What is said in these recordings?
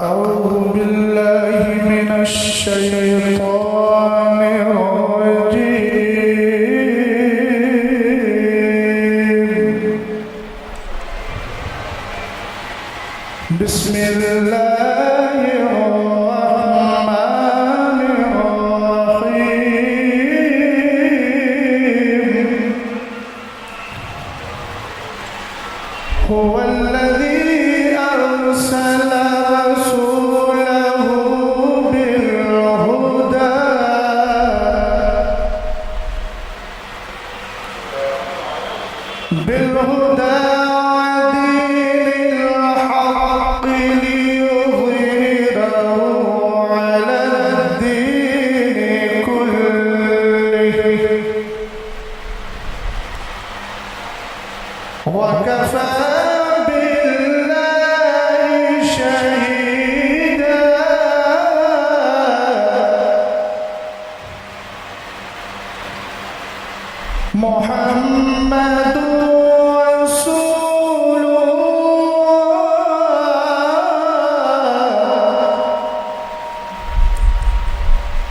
أعوذ بالله من الشيطان الرجيم بسم الله الرحمن الرحيم هو الذي أرسل رسوله بالهدى محمد رسول الله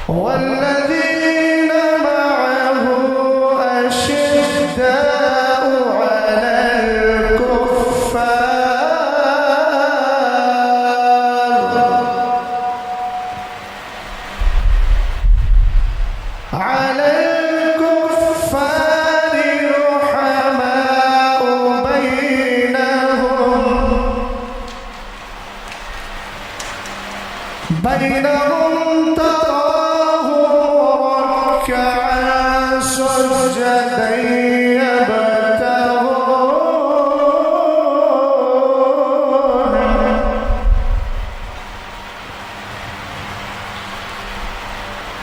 والذين معه أشداء على الكفار رحماء بينهم تراهم ركعا سجدا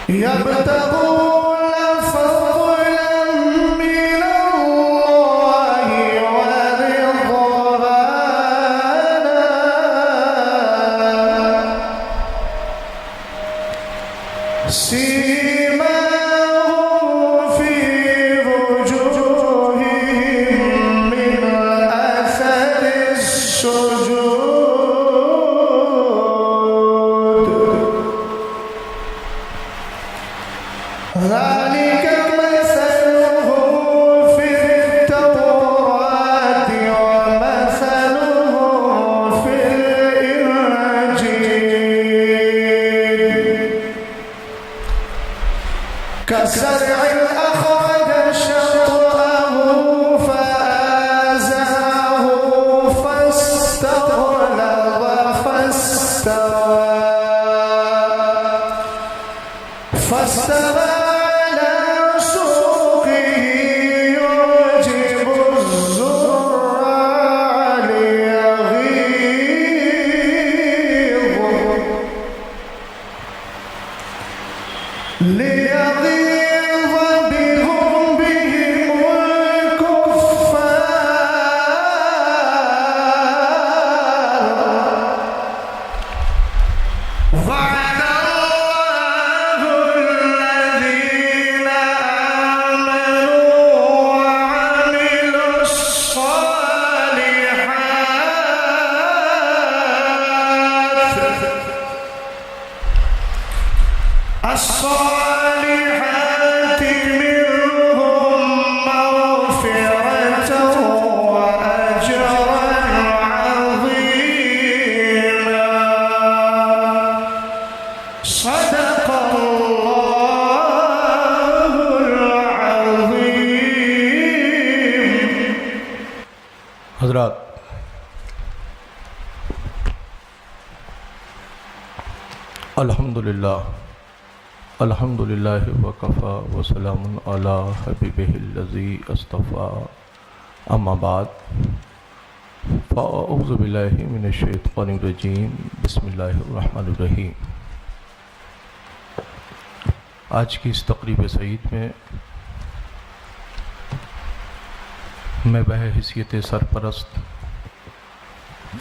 يبتغون فضلا من الله ورضوانا سيماهم في وجوههم من أثر السجود ذلك مثلهم في التوراة ومثلهم في الإنجيل كزرع أخرج شطأه فآزره فاستغلظ فاستوى على سوقه يعجب الزراع ليغيظ بهم الكفار وعد الله الذين آمنوا وعملوا الصالحات منهم مغفرة وأجرا عظيما صدق الله العظيم. حضرات، الحمدللہ وکفا وسلام علی حبیبہ الذی اصطفیٰ اما بعد فاعوذ باللہ من الشیطان الرجیم بسم اللہ الرحمن الرحیم. آج کی اس تقریب سعید میں میں بحیثیت سرپرست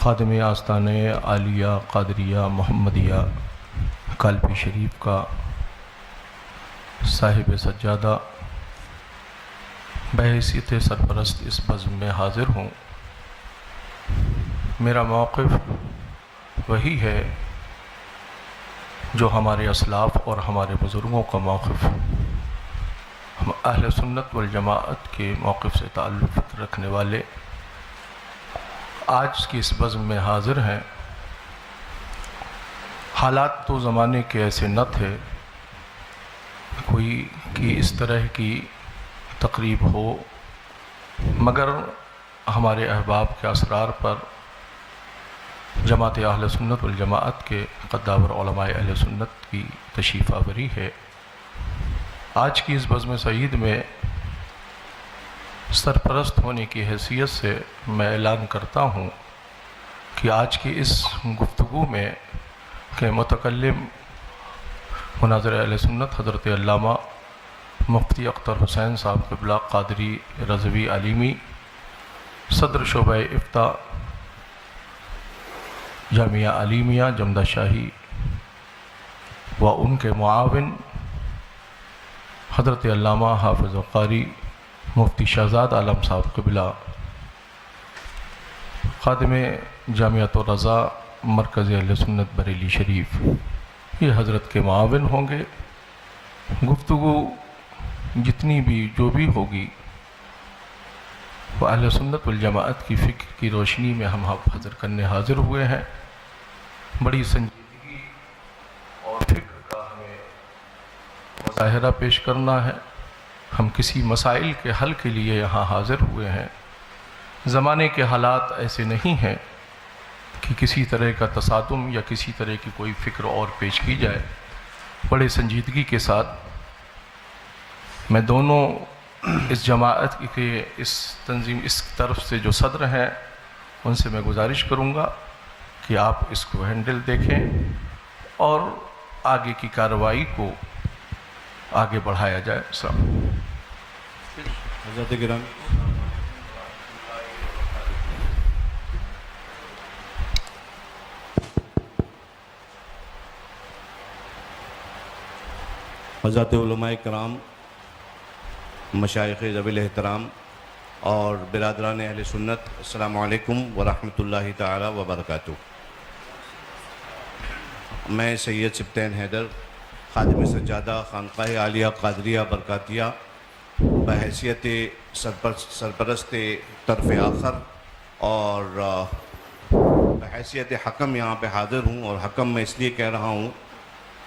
خادم آستانہ عالیہ قادریہ محمدیہ کالپی شریف کا صاحب سجادہ بحیثیت سرپرست اس بزم میں حاضر ہوں. میرا موقف وہی ہے جو ہمارے اسلاف اور ہمارے بزرگوں کا موقف، ہم اہل سنت والجماعت کے موقف سے تعلق رکھنے والے آج کی اس بزم میں حاضر ہیں. حالات تو زمانے کے ایسے نہ تھے کوئی کہ اس طرح کی تقریب ہو، مگر ہمارے احباب کے اسرار پر جماعت اہل سنت والجماعت کے قداور علماء اہل سنت کی تشریف آوری ہے. آج کی اس بزم سعید میں سرپرست ہونے کی حیثیت سے میں اعلان کرتا ہوں کہ آج کی اس گفتگو میں کہ متکلم مناظر اہل سنت حضرت علامہ مفتی اختر حسین صاحب قبلہ قادری رضوی علیمی، صدر شعبہ افتاء جامعہ علیمیہ جمدہ شاہی، و ان کے معاون حضرت علامہ حافظ قاری مفتی شہزاد عالم صاحب قبلہ، خادم جامعۃ الرضا مرکز اہل سنت بریلی شریف، یہ حضرت کے معاون ہوں گے۔ گفتگو جتنی بھی جو بھی ہوگی وہ اہل سنت والجماعت کی فکر کی روشنی میں ہم حاضر کرنے حاضر ہوئے ہیں۔ بڑی سنجیدگی اور فکر کا ہمیں مظاہرہ پیش کرنا ہے۔ ہم کسی مسائل کے حل کے لیے یہاں حاضر ہوئے ہیں۔ زمانے کے حالات ایسے نہیں ہیں کہ کسی طرح کا تصادم یا کسی طرح کی کوئی فکر اور پیش کی جائے۔ بڑے سنجیدگی کے ساتھ میں دونوں اس جماعت کے اس تنظیم اس طرف سے جو صدر ہیں ان سے میں گزارش کروں گا کہ آپ اس کو ہینڈل دیکھیں اور آگے کی کارروائی کو آگے بڑھایا جائے۔ السلام علیکم۔ حضرت گرامی، حضرت علماء کرام، مشائخ ذوی الاحترام اور برادران اہل سنت، السلام علیکم ورحمۃ اللہ تعالی وبرکاتہ۔ میں سید سبطین حیدر، خادم سجادہ خانقاہ عالیہ قادریہ برکاتیہ، بحیثیت سرپرست طرف آخر اور بحیثیت حکم یہاں پہ حاضر ہوں، اور حکم میں اس لیے کہہ رہا ہوں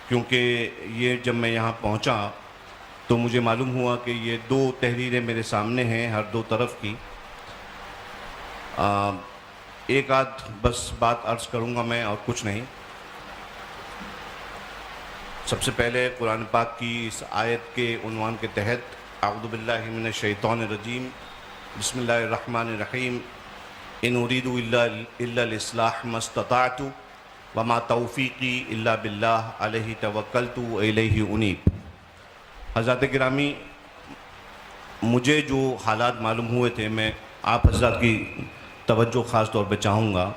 کیونکہ یہ جب میں یہاں پہنچا تو مجھے معلوم ہوا کہ یہ دو تحریریں میرے سامنے ہیں ہر دو طرف کی۔ ایک آدھ بس بات عرض کروں گا میں اور کچھ نہیں۔ سب سے پہلے قرآن پاک کی اس آیت کے عنوان کے تحت اعوذ باللہ من الشیطان الرجیم، بسم اللہ الرحمن الرحیم، ان اريد الا الاصلاح ما استطعت وما توفیقی الا باللہ علیہ توکلت والیہ انیب۔ حضرات گرامی، مجھے جو حالات معلوم ہوئے تھے، میں آپ حضرات کی توجہ خاص طور پہ چاہوں گا۔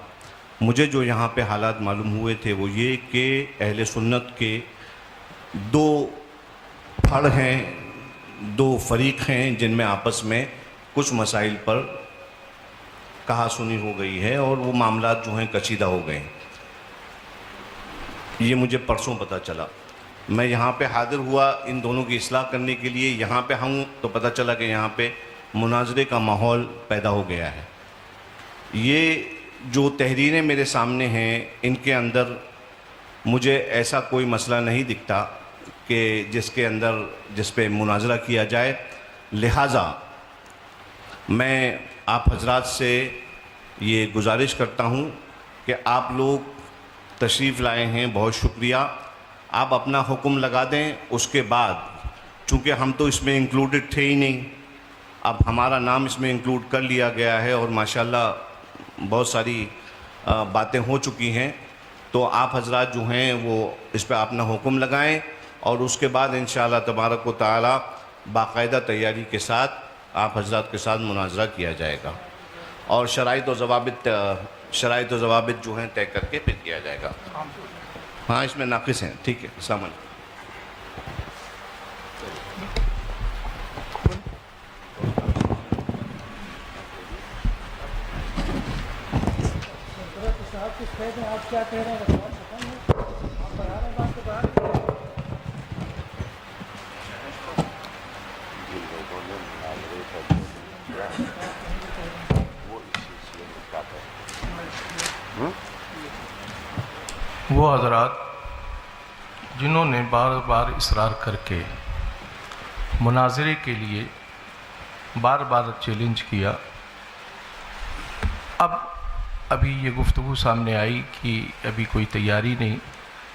مجھے جو یہاں پہ حالات معلوم ہوئے تھے وہ یہ کہ اہل سنت کے دو پھڑ ہیں، دو فریق ہیں جن میں آپس میں کچھ مسائل پر کہا سنی ہو گئی ہے اور وہ معاملات جو ہیں کشیدہ ہو گئے ہیں۔ یہ مجھے پرسوں پتہ چلا۔ میں یہاں پہ حاضر ہوا ان دونوں کی اصلاح کرنے کے لیے، یہاں پہ ہوں تو پتہ چلا کہ یہاں پہ مناظرے کا ماحول پیدا ہو گیا ہے۔ یہ جو تحریریں میرے سامنے ہیں ان کے اندر مجھے ایسا کوئی مسئلہ نہیں دکھتا کہ جس پہ مناظرہ کیا جائے، لہٰذا میں آپ حضرات سے یہ گزارش کرتا ہوں کہ آپ لوگ تشریف لائے ہیں، بہت شکریہ۔ آپ اپنا حکم لگا دیں، اس کے بعد چونکہ ہم تو اس میں انکلوڈڈ تھے ہی نہیں، اب ہمارا نام اس میں انکلوڈ کر لیا گیا ہے اور ماشاءاللہ بہت ساری باتیں ہو چکی ہیں، تو آپ حضرات جو ہیں وہ اس پہ اپنا حکم لگائیں اور اس کے بعد انشاءاللہ تبارک و تعالی باقاعدہ تیاری کے ساتھ آپ حضرات کے ساتھ مناظرہ کیا جائے گا اور شرائط و ضوابط جو ہیں طے کر کے پھر کیا جائے گا۔ ہاں اس میں ناقص ہیں، ٹھیک ہے۔ السلام علیکم۔ صاحب کچھ کہہ دیں، آپ کیا کہہ رہے ہیں؟ آپ بڑھا رہے ہیں بات کو باہر۔ وہ حضرات جنہوں نے بار بار اصرار کر کے مناظرے کے لیے بار بار چیلنج کیا، ابھی یہ گفتگو سامنے آئی کہ ابھی کوئی تیاری نہیں،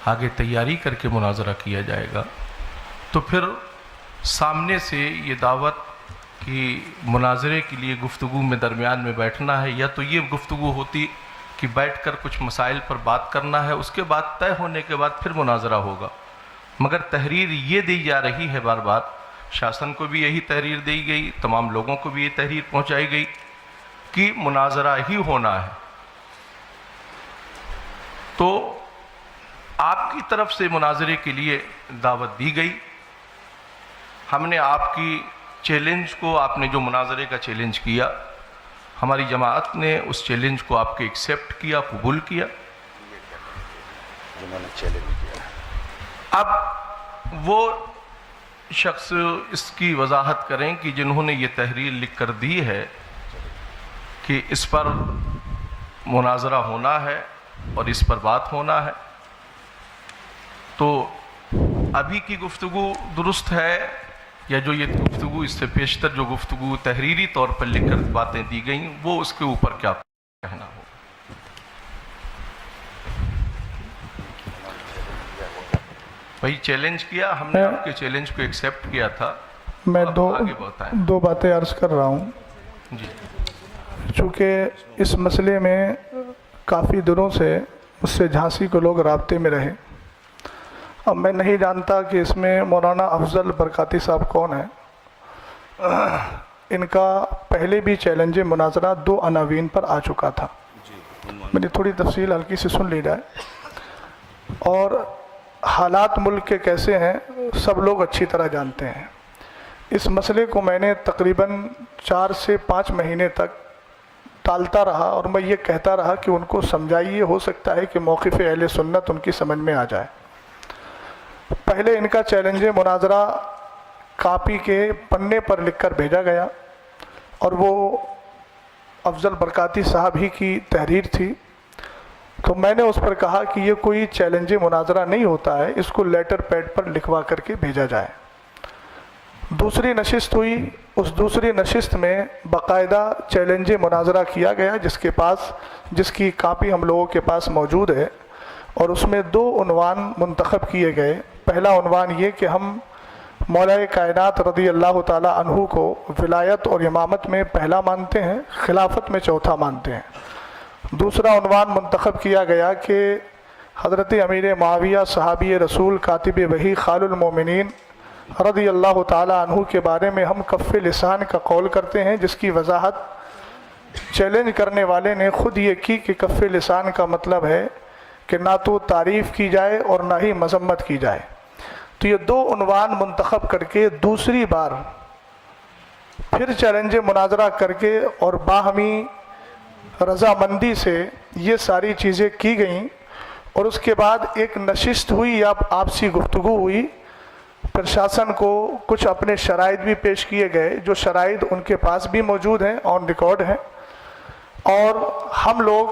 آگے تیاری کر کے مناظرہ کیا جائے گا، تو پھر سامنے سے یہ دعوت کہ مناظرے کے لیے گفتگو میں درمیان میں بیٹھنا ہے، یا تو یہ گفتگو ہوتی کہ بیٹھ کر کچھ مسائل پر بات کرنا ہے، اس کے بعد طے ہونے کے بعد پھر مناظرہ ہوگا، مگر تحریر یہ دی جا رہی ہے بار بار، شاسن کو بھی یہی تحریر دی گئی، تمام لوگوں کو بھی یہ تحریر پہنچائی گئی کہ مناظرہ ہی ہونا ہے۔ تو آپ کی طرف سے مناظرے کے لیے دعوت دی گئی، ہم نے آپ کی چیلنج کو آپ نے جو مناظرے کا چیلنج کیا، ہماری جماعت نے اس چیلنج کو آپ کے ایکسیپٹ کیا، قبول کیا. جنہوں نے چیلنج کیا. اب وہ شخص اس کی وضاحت کریں کہ جنہوں نے یہ تحریر لکھ کر دی ہے کہ اس پر مناظرہ ہونا ہے اور اس پر بات ہونا ہے، تو ابھی کی گفتگو درست ہے یا جو یہ گفتگو اس سے پیشتر جو گفتگو تحریری طور پر لکھ کر باتیں دی گئیں وہ اس کے اوپر کیا کہنا ہو؟ بھائی چیلنج کیا ہم نے، آپ کے چیلنج کو ایکسیپٹ کیا تھا. میں اب آگے بتائیں. دو باتیں عرض کر رہا ہوں. جی چونکہ اس مسئلے میں کافی دنوں سے مجھ سے جھانسی کے لوگ رابطے میں رہے. اب میں نہیں جانتا کہ اس میں مولانا افضل برکاتی صاحب کون ہیں. ان کا پہلے بھی چیلنج مناظرہ 2 عناوین پر آ چکا تھا. میری تھوڑی تفصیل ہلکی سی سن لی جائے. اور حالات ملک کے کیسے ہیں سب لوگ اچھی طرح جانتے ہیں. اس مسئلے کو میں نے تقریباً 4 سے 5 مہینے تک ٹالتا رہا اور میں یہ کہتا رہا کہ ان کو سمجھائیے، ہو سکتا ہے کہ موقف اہل سنت ان کی سمجھ میں آ جائے. پہلے ان کا چیلنج مناظرہ کاپی کے پنے پر لکھ کر بھیجا گیا اور وہ افضل برکاتی صاحب ہی کی تحریر تھی. تو میں نے اس پر کہا کہ یہ کوئی چیلنج مناظرہ نہیں ہوتا ہے، اس کو لیٹر پیڈ پر لکھوا کر کے بھیجا جائے. دوسری نشست ہوئی. اس دوسری نشست میں باقاعدہ چیلنج مناظرہ کیا گیا جس کی کاپی ہم لوگوں کے پاس موجود ہے، اور اس میں 2 عنوان منتخب کیے گئے. پہلا عنوان یہ کہ ہم مولا کائنات رضی اللہ تعالی عنہ کو ولایت اور امامت میں پہلا مانتے ہیں، خلافت میں چوتھا مانتے ہیں. دوسرا عنوان منتخب کیا گیا کہ حضرت امیر معاویہ صحابی رسول کاتب وحی خال المومنین رضی اللہ تعالی عنہ کے بارے میں ہم کف لسان کا قول کرتے ہیں، جس کی وضاحت چیلنج کرنے والے نے خود یہ کی کہ کف لسان کا مطلب ہے کہ نہ تو تعریف کی جائے اور نہ ہی مذمت کی جائے. تو یہ 2 عنوان منتخب کر کے دوسری بار پھر چیلنج مناظرہ کر کے اور باہمی رضامندی سے یہ ساری چیزیں کی گئیں، اور اس کے بعد ایک نشست ہوئی یا آپسی گفتگو ہوئی. پرشاسن کو کچھ اپنے شرائط بھی پیش کیے گئے، جو شرائط ان کے پاس بھی موجود ہیں، آن ریکارڈ ہیں. اور ہم لوگ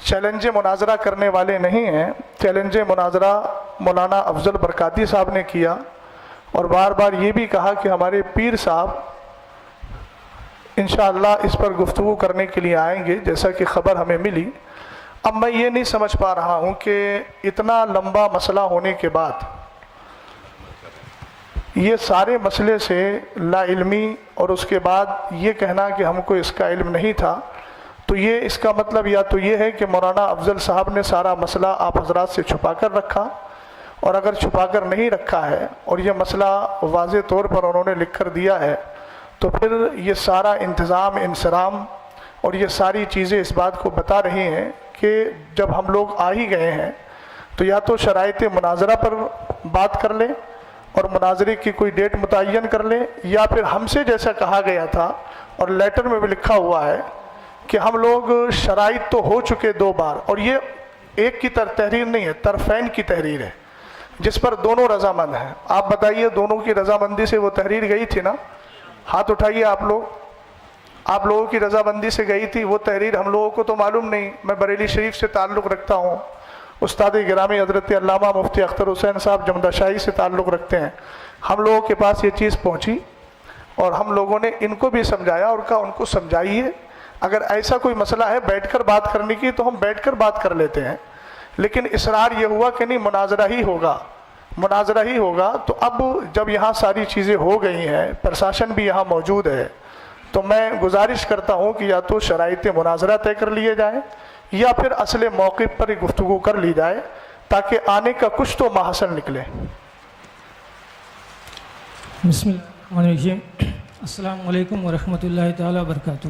چیلنج مناظرہ کرنے والے نہیں ہیں. چیلنج مناظرہ مولانا افضل برکاتی صاحب نے کیا، اور بار بار یہ بھی کہا کہ ہمارے پیر صاحب انشاءاللہ اس پر گفتگو کرنے کے لیے آئیں گے، جیسا کہ خبر ہمیں ملی. اب میں یہ نہیں سمجھ پا رہا ہوں کہ اتنا لمبا مسئلہ ہونے کے بعد یہ سارے مسئلے سے لا علمی اور اس کے بعد یہ کہنا کہ ہم کو اس کا علم نہیں تھا، تو یہ اس کا مطلب یا تو یہ ہے کہ مولانا افضل صاحب نے سارا مسئلہ آپ حضرات سے چھپا کر رکھا، اور اگر چھپا کر نہیں رکھا ہے اور یہ مسئلہ واضح طور پر انہوں نے لکھ کر دیا ہے، تو پھر یہ سارا انتظام انصرام اور یہ ساری چیزیں اس بات کو بتا رہی ہیں کہ جب ہم لوگ آ ہی گئے ہیں تو یا تو شرائط مناظرہ پر بات کر لیں اور مناظرے کی کوئی ڈیٹ متعین کر لیں، یا پھر ہم سے جیسا کہا گیا تھا اور لیٹر میں بھی لکھا ہوا ہے کہ ہم لوگ شرائط تو ہو چکے 2 بار، اور یہ ایک کی تحریر نہیں ہے، طرفین کی تحریر ہے جس پر دونوں رضامند ہیں. آپ بتائیے دونوں کی رضامندی سے وہ تحریر گئی تھی نا؟ ہاتھ اٹھائیے آپ لوگوں کی رضامندی سے گئی تھی وہ تحریر. ہم لوگوں کو تو معلوم نہیں. میں بریلی شریف سے تعلق رکھتا ہوں، استاد گرامی حضرت علامہ مفتی اختر حسین صاحب جمدہ شاہی سے تعلق رکھتے ہیں. ہم لوگوں کے پاس یہ چیز پہنچی اور ہم لوگوں نے ان کو بھی سمجھایا اور کہا ان کو سمجھائیے، اگر ایسا کوئی مسئلہ ہے بیٹھ کر بات کرنے کی تو ہم بیٹھ کر بات کر لیتے ہیں. لیکن اصرار یہ ہوا کہ نہیں مناظرہ ہی ہوگا. تو اب جب یہاں ساری چیزیں ہو گئی ہیں، پرشاسن بھی یہاں موجود ہے، تو میں گزارش کرتا ہوں کہ یا تو شرائط مناظرہ طے کر لیے جائیں یا پھر اصل موقف پر گفتگو کر لی جائے تاکہ آنے کا کچھ تو محصل نکلے. بسم اللہ الرحمن الرحیم. السلام علیکم ورحمۃ اللہ تعالیٰ وبرکاتہ.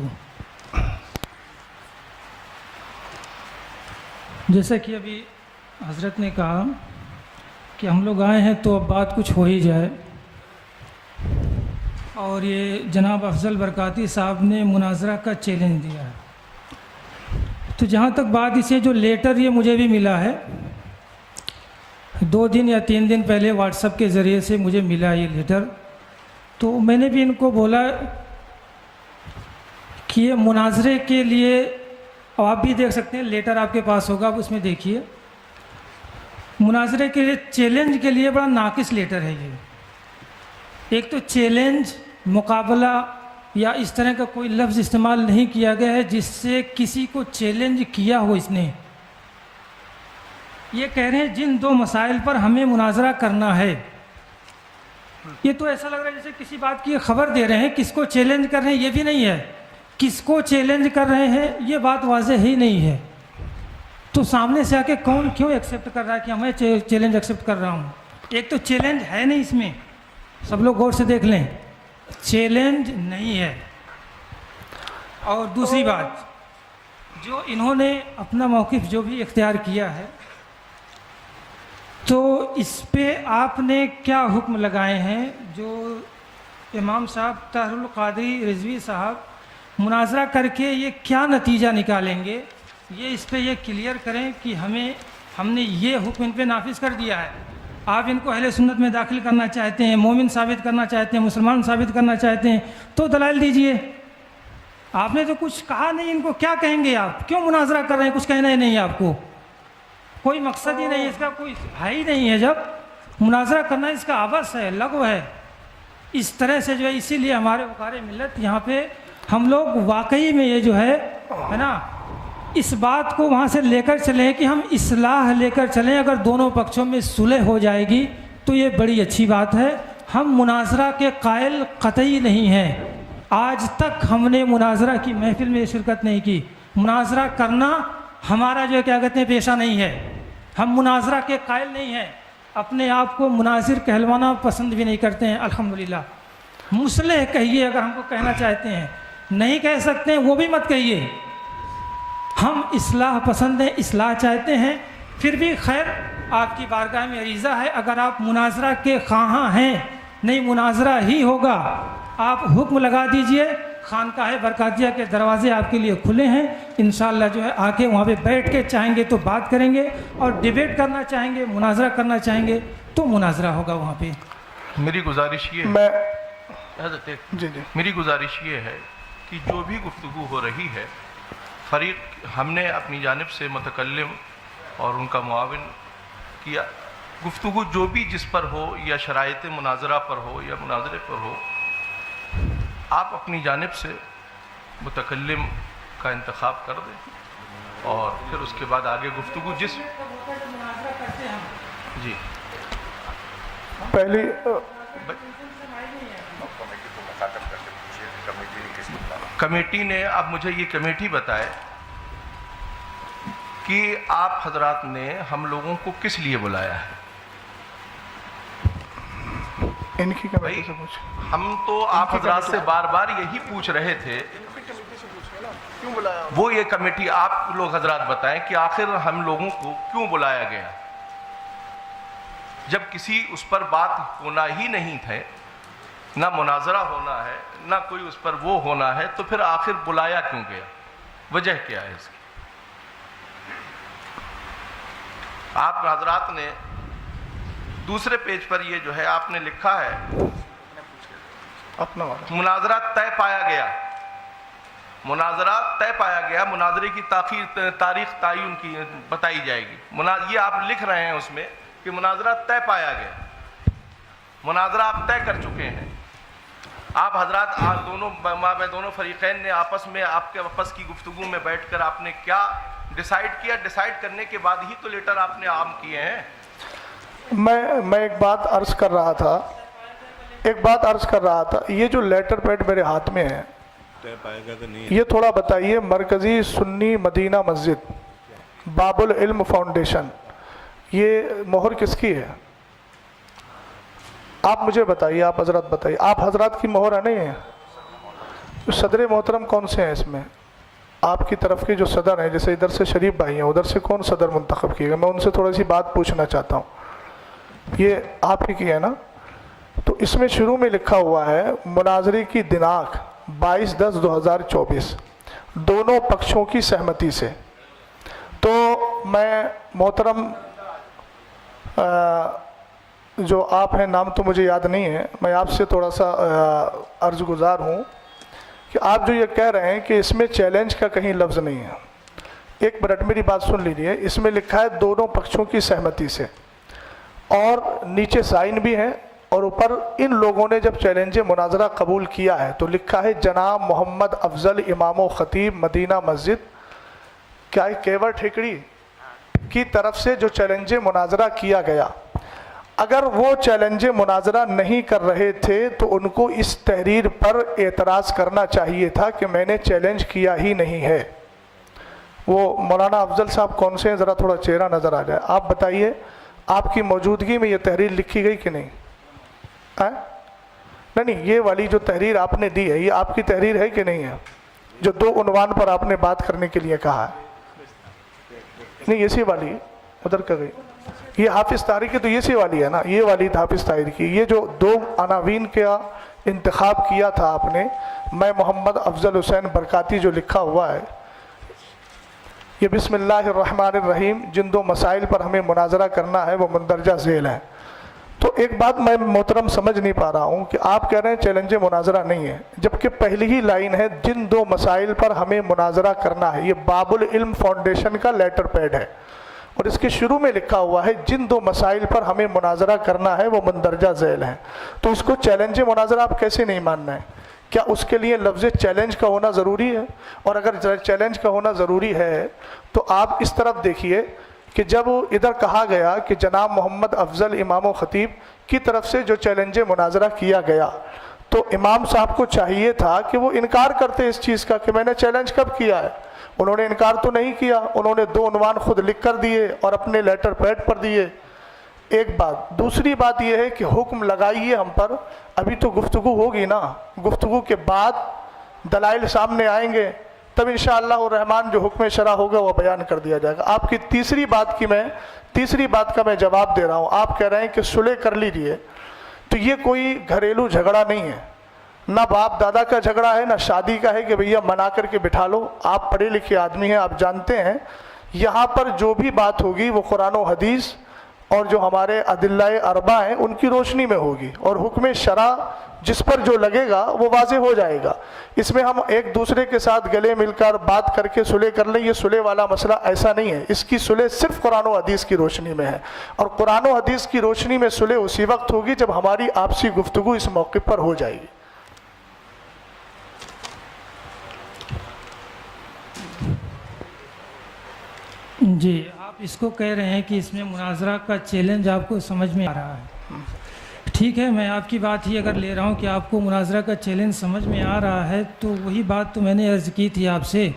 جیسا کہ ابھی حضرت نے کہا کہ ہم لوگ آئے ہیں تو اب بات کچھ ہو ہی جائے. اور یہ جناب افضل برکاتی صاحب نے مناظرہ کا چیلنج دیا ہے. تو جہاں تک بات اسے جو لیٹر یہ مجھے بھی ملا ہے 2 دن یا 3 دن پہلے واٹس ایپ کے ذریعے سے مجھے ملا یہ لیٹر. تو میں نے بھی ان کو بولا کہ یہ مناظرے کے لیے آپ بھی دیکھ سکتے ہیں, لیٹر آپ کے پاس ہوگا, آپ اس میں دیکھیے, مناظرے کے لیے چیلنج کے لیے بڑا ناقص لیٹر ہے یہ. ایک تو چیلنج, مقابلہ یا اس طرح کا کوئی لفظ استعمال نہیں کیا گیا ہے جس سے کسی کو چیلنج کیا ہو اس نے. یہ کہہ رہے ہیں جن 2 مسائل پر ہمیں مناظرہ کرنا ہے. یہ تو ایسا لگ رہا ہے جیسے کسی بات کی خبر دے رہے ہیں, کس کو چیلنج کر رہے ہیں یہ بھی نہیں ہے, کس کو چیلنج کر رہے ہیں یہ بات واضح ہی نہیں ہے. تو سامنے سے آ کے کون کیوں ایکسیپٹ کر رہا ہے کہ میں چیلنج ایکسیپٹ کر رہا ہوں؟ ایک تو چیلنج ہے نہیں اس میں, سب لوگ غور سے دیکھ لیں, چیلنج نہیں ہے. اور دوسری بات, جو انہوں نے اپنا موقف جو بھی اختیار کیا ہے تو اس پہ آپ نے کیا حکم لگائے ہیں؟ جو امام صاحب طاہر القادری رضوی صاحب مناظرہ کر کے یہ کیا نتیجہ نکالیں گے, یہ اس پہ یہ کلیئر کریں کہ ہم نے یہ حکم ان پہ نافذ کر دیا ہے. آپ ان کو اہل سنت میں داخل کرنا چاہتے ہیں, مومن ثابت کرنا چاہتے ہیں, مسلمان ثابت کرنا چاہتے ہیں تو دلائل دیجئے. آپ نے تو کچھ کہا نہیں, ان کو کیا کہیں گے آپ؟ کیوں مناظرہ کر رہے ہیں؟ کچھ کہنا ہی نہیں ہے آپ کو, کوئی مقصد ہی نہیں ہے اس کا, کوئی ہے ہی نہیں ہے. جب مناظرہ کرنا اس کا عبث ہے, لغو ہے. اس طرح سے جو ہے, اسی لیے ہمارے وقار ملت یہاں پہ ہم لوگ واقعی میں یہ جو ہے نا, اس بات کو وہاں سے لے کر چلیں کہ ہم اصلاح لے کر چلیں. اگر دونوں پکشوں میں صلح ہو جائے گی تو یہ بڑی اچھی بات ہے. ہم مناظرہ کے قائل قطعی نہیں ہیں. آج تک ہم نے مناظرہ کی محفل میں شرکت نہیں کی. مناظرہ کرنا ہمارا جو کیا کہتے ہیں پیشہ نہیں ہے. ہم مناظرہ کے قائل نہیں ہیں, اپنے آپ کو مناظر کہلوانا پسند بھی نہیں کرتے ہیں. الحمدللہ مصلح کہیے اگر ہم کو کہنا چاہتے ہیں, نہیں کہہ سکتے ہیں وہ بھی مت کہیے. ہم اصلاح پسند ہیں, اصلاح چاہتے ہیں. پھر بھی خیر آپ کی بارگاہ میں عریضہ ہے, اگر آپ مناظرہ کے خواہاں ہیں, نہیں مناظرہ ہی ہوگا, آپ حکم لگا دیجئے. خانقاہ برکاتیہ کے دروازے آپ کے لیے کھلے ہیں. انشاءاللہ جو ہے آ کے وہاں پہ بیٹھ کے چاہیں گے تو بات کریں گے, اور ڈیبیٹ کرنا چاہیں گے, مناظرہ کرنا چاہیں گے تو مناظرہ ہوگا وہاں پہ. میری گزارش یہ میں حضرت جی میری گزارش یہ ہے کہ جو بھی گفتگو ہو رہی ہے, فریق ہم نے اپنی جانب سے متکلم اور ان کا معاون کیا, گفتگو جو بھی جس پر ہو, یا شرائط مناظرہ پر ہو یا مناظرے پر ہو, آپ اپنی جانب سے متکلم کا انتخاب کر دیں اور پھر اس کے بعد آگے گفتگو جس جی پہلی کمیٹی نے اب مجھے یہ کمیٹی بتائے کہ آپ حضرات نے ہم لوگوں کو کس لیے بلایا ہے. ان کی کمیٹی سے پوچھ. ہم تو آپ حضرات سے بار بار یہی پوچھ رہے تھے, وہ یہ کمیٹی آپ لوگ حضرات بتائیں کہ آخر ہم لوگوں کو کیوں بلایا گیا, جب کسی اس پر بات ہونا ہی نہیں تھے, نہ مناظرہ ہونا ہے, نہ کوئی اس پر وہ ہونا ہے, تو پھر آخر بلایا کیوں گیا؟ وجہ کیا ہے اس کی؟ آپ حضرات نے دوسرے پیج پر یہ جو ہے آپ نے لکھا ہے اپنا والا مناظرہ طے پایا گیا. مناظرہ طے پایا گیا, مناظرے کی تاریخ تعین کی بتائی جائے گی. یہ آپ لکھ رہے ہیں اس میں کہ مناظرہ طے پایا گیا. مناظرہ آپ طے کر چکے ہیں. آپ حضرات دونوں فریقین نے آپس میں آپ کے آپس کی گفتگو میں بیٹھ کر آپ نے کیا ڈیسائیڈ کیا؟ ڈیسائیڈ کرنے کے بعد ہی تو لیٹر آپ نے عام کیے ہیں. میں ایک بات عرض کر رہا تھا, یہ جو لیٹر پیڈ میرے ہاتھ میں ہے, یہ تھوڑا بتائیے. مرکزی سنی مدینہ مسجد باب العلم فاؤنڈیشن, یہ مہر کس کی ہے؟ آپ مجھے بتائیے, آپ حضرات بتائیے. آپ حضرات کی مہر ہے نہیں ہے؟ صدر محترم کون سے ہیں اس میں؟ آپ کی طرف کے جو صدر ہیں, جیسے ادھر سے شریف بھائی ہیں, ادھر سے کون صدر منتخب کیے گا؟ میں ان سے تھوڑی سی بات پوچھنا چاہتا ہوں. یہ آپ ہی کی ہے نا؟ تو اس میں شروع میں لکھا ہوا ہے مناظرے کی دناک 22/10/2024 دونوں پکشوں کی سہمتی سے. تو میں محترم جو آپ ہیں، نام تو مجھے یاد نہیں ہے، میں آپ سے تھوڑا سا عرض گزار ہوں کہ آپ جو یہ کہہ رہے ہیں کہ اس میں چیلنج کا کہیں لفظ نہیں ہے. ایک منٹ میری بات سن لیجیے. اس میں لکھا ہے دونوں پکشوں کی سہمتی سے، اور نیچے سائن بھی ہے، اور اوپر ان لوگوں نے جب چیلنج مناظرہ قبول کیا ہے تو لکھا ہے جناب محمد افضل امام و خطیب مدینہ مسجد کیا کیور ٹھیکڑی کی طرف سے جو چیلنج مناظرہ کیا گیا. اگر وہ چیلنج مناظرہ نہیں کر رہے تھے تو ان کو اس تحریر پر اعتراض کرنا چاہیے تھا کہ میں نے چیلنج کیا ہی نہیں ہے. وہ مولانا افضل صاحب کون سے ہیں؟ ذرا تھوڑا چہرہ نظر آ جائے. آپ بتائیے آپ کی موجودگی میں یہ تحریر لکھی گئی کہ نہیں؟ نہیں، یہ والی جو تحریر آپ نے دی ہے یہ آپ کی تحریر ہے کہ نہیں ہے؟ جو 2 عنوان پر آپ نے بات کرنے کے لیے کہا ہے. نہیں، اسی والی ادھر کا گئی. یہ حافظ طاہری کی تو اسی والی ہے نا، یہ والی حافظ طاہری کی. یہ جو 2 عناوین کا انتخاب کیا تھا آپ نے، میں محمد افضل حسین برکاتی جو لکھا ہوا ہے، یہ بسم اللہ الرحمن الرحیم جن 2 مسائل پر ہمیں مناظرہ کرنا ہے وہ مندرجہ ذیل ہے. تو ایک بات میں محترم سمجھ نہیں پا رہا ہوں کہ آپ کہہ رہے ہیں چیلنج مناظرہ نہیں ہے، جبکہ پہلی ہی لائن ہے جن 2 مسائل پر ہمیں مناظرہ کرنا ہے. یہ باب العلم فاؤنڈیشن کا لیٹر پیڈ ہے، اور اس کے شروع میں لکھا ہوا ہے جن 2 مسائل پر ہمیں مناظرہ کرنا ہے وہ مندرجہ ذیل ہیں. تو اس کو چیلنج مناظرہ آپ کیسے نہیں ماننا ہے؟ کیا اس کے لیے لفظ چیلنج کا ہونا ضروری ہے؟ اور اگر چیلنج کا ہونا ضروری ہے تو آپ اس طرف دیکھیے کہ جب ادھر کہا گیا کہ جناب محمد افضل امام و خطیب کی طرف سے جو چیلنج مناظرہ کیا گیا، تو امام صاحب کو چاہیے تھا کہ وہ انکار کرتے اس چیز کا کہ میں نے چیلنج کب کیا ہے. انہوں نے انکار تو نہیں کیا، انہوں نے 2 عنوان خود لکھ کر دیے اور اپنے لیٹر پیڈ پر دیے. ایک بات. دوسری بات یہ ہے کہ حکم لگائیے ہم پر. ابھی تو گفتگو ہوگی نا، گفتگو کے بعد دلائل سامنے آئیں گے، تب انشاءاللہ الرحمن جو حکم شرع ہوگا وہ بیان کر دیا جائے گا. آپ کی تیسری بات کا میں جواب دے رہا ہوں. آپ کہہ رہے ہیں کہ صلح کر لیجئے، تو یہ کوئی گھریلو جھگڑا نہیں ہے، نہ باپ دادا کا جھگڑا ہے، نہ شادی کا ہے کہ بھیا منا کر کے بٹھا لو. آپ پڑھے لکھے آدمی ہیں، آپ جانتے ہیں یہاں پر جو بھی بات ہوگی وہ قرآن و حدیث اور جو ہمارے ادلہ اربع ہیں ان کی روشنی میں ہوگی، اور حکم شرع جس پر جو لگے گا وہ واضح ہو جائے گا. اس میں ہم ایک دوسرے کے ساتھ گلے مل کر بات کر کے صلح کر لیں، یہ صلح والا مسئلہ ایسا نہیں ہے. اس کی صلح صرف قرآن و حدیث کی روشنی میں ہے، اور قرآن و حدیث کی روشنی میں صلح اسی وقت ہوگی جب ہماری آپسی گفتگو اس موقع پر ہو جائے گی. جی، آپ اس کو کہہ رہے ہیں کہ اس میں مناظرہ کا چیلنج آپ کو سمجھ میں آ رہا ہے. ٹھیک ہے، میں آپ کی بات ہی اگر لے رہا ہوں کہ آپ کو مناظرہ کا چیلنج سمجھ میں آ رہا ہے، تو وہی بات تو میں نے عرض کی تھی آپ سے.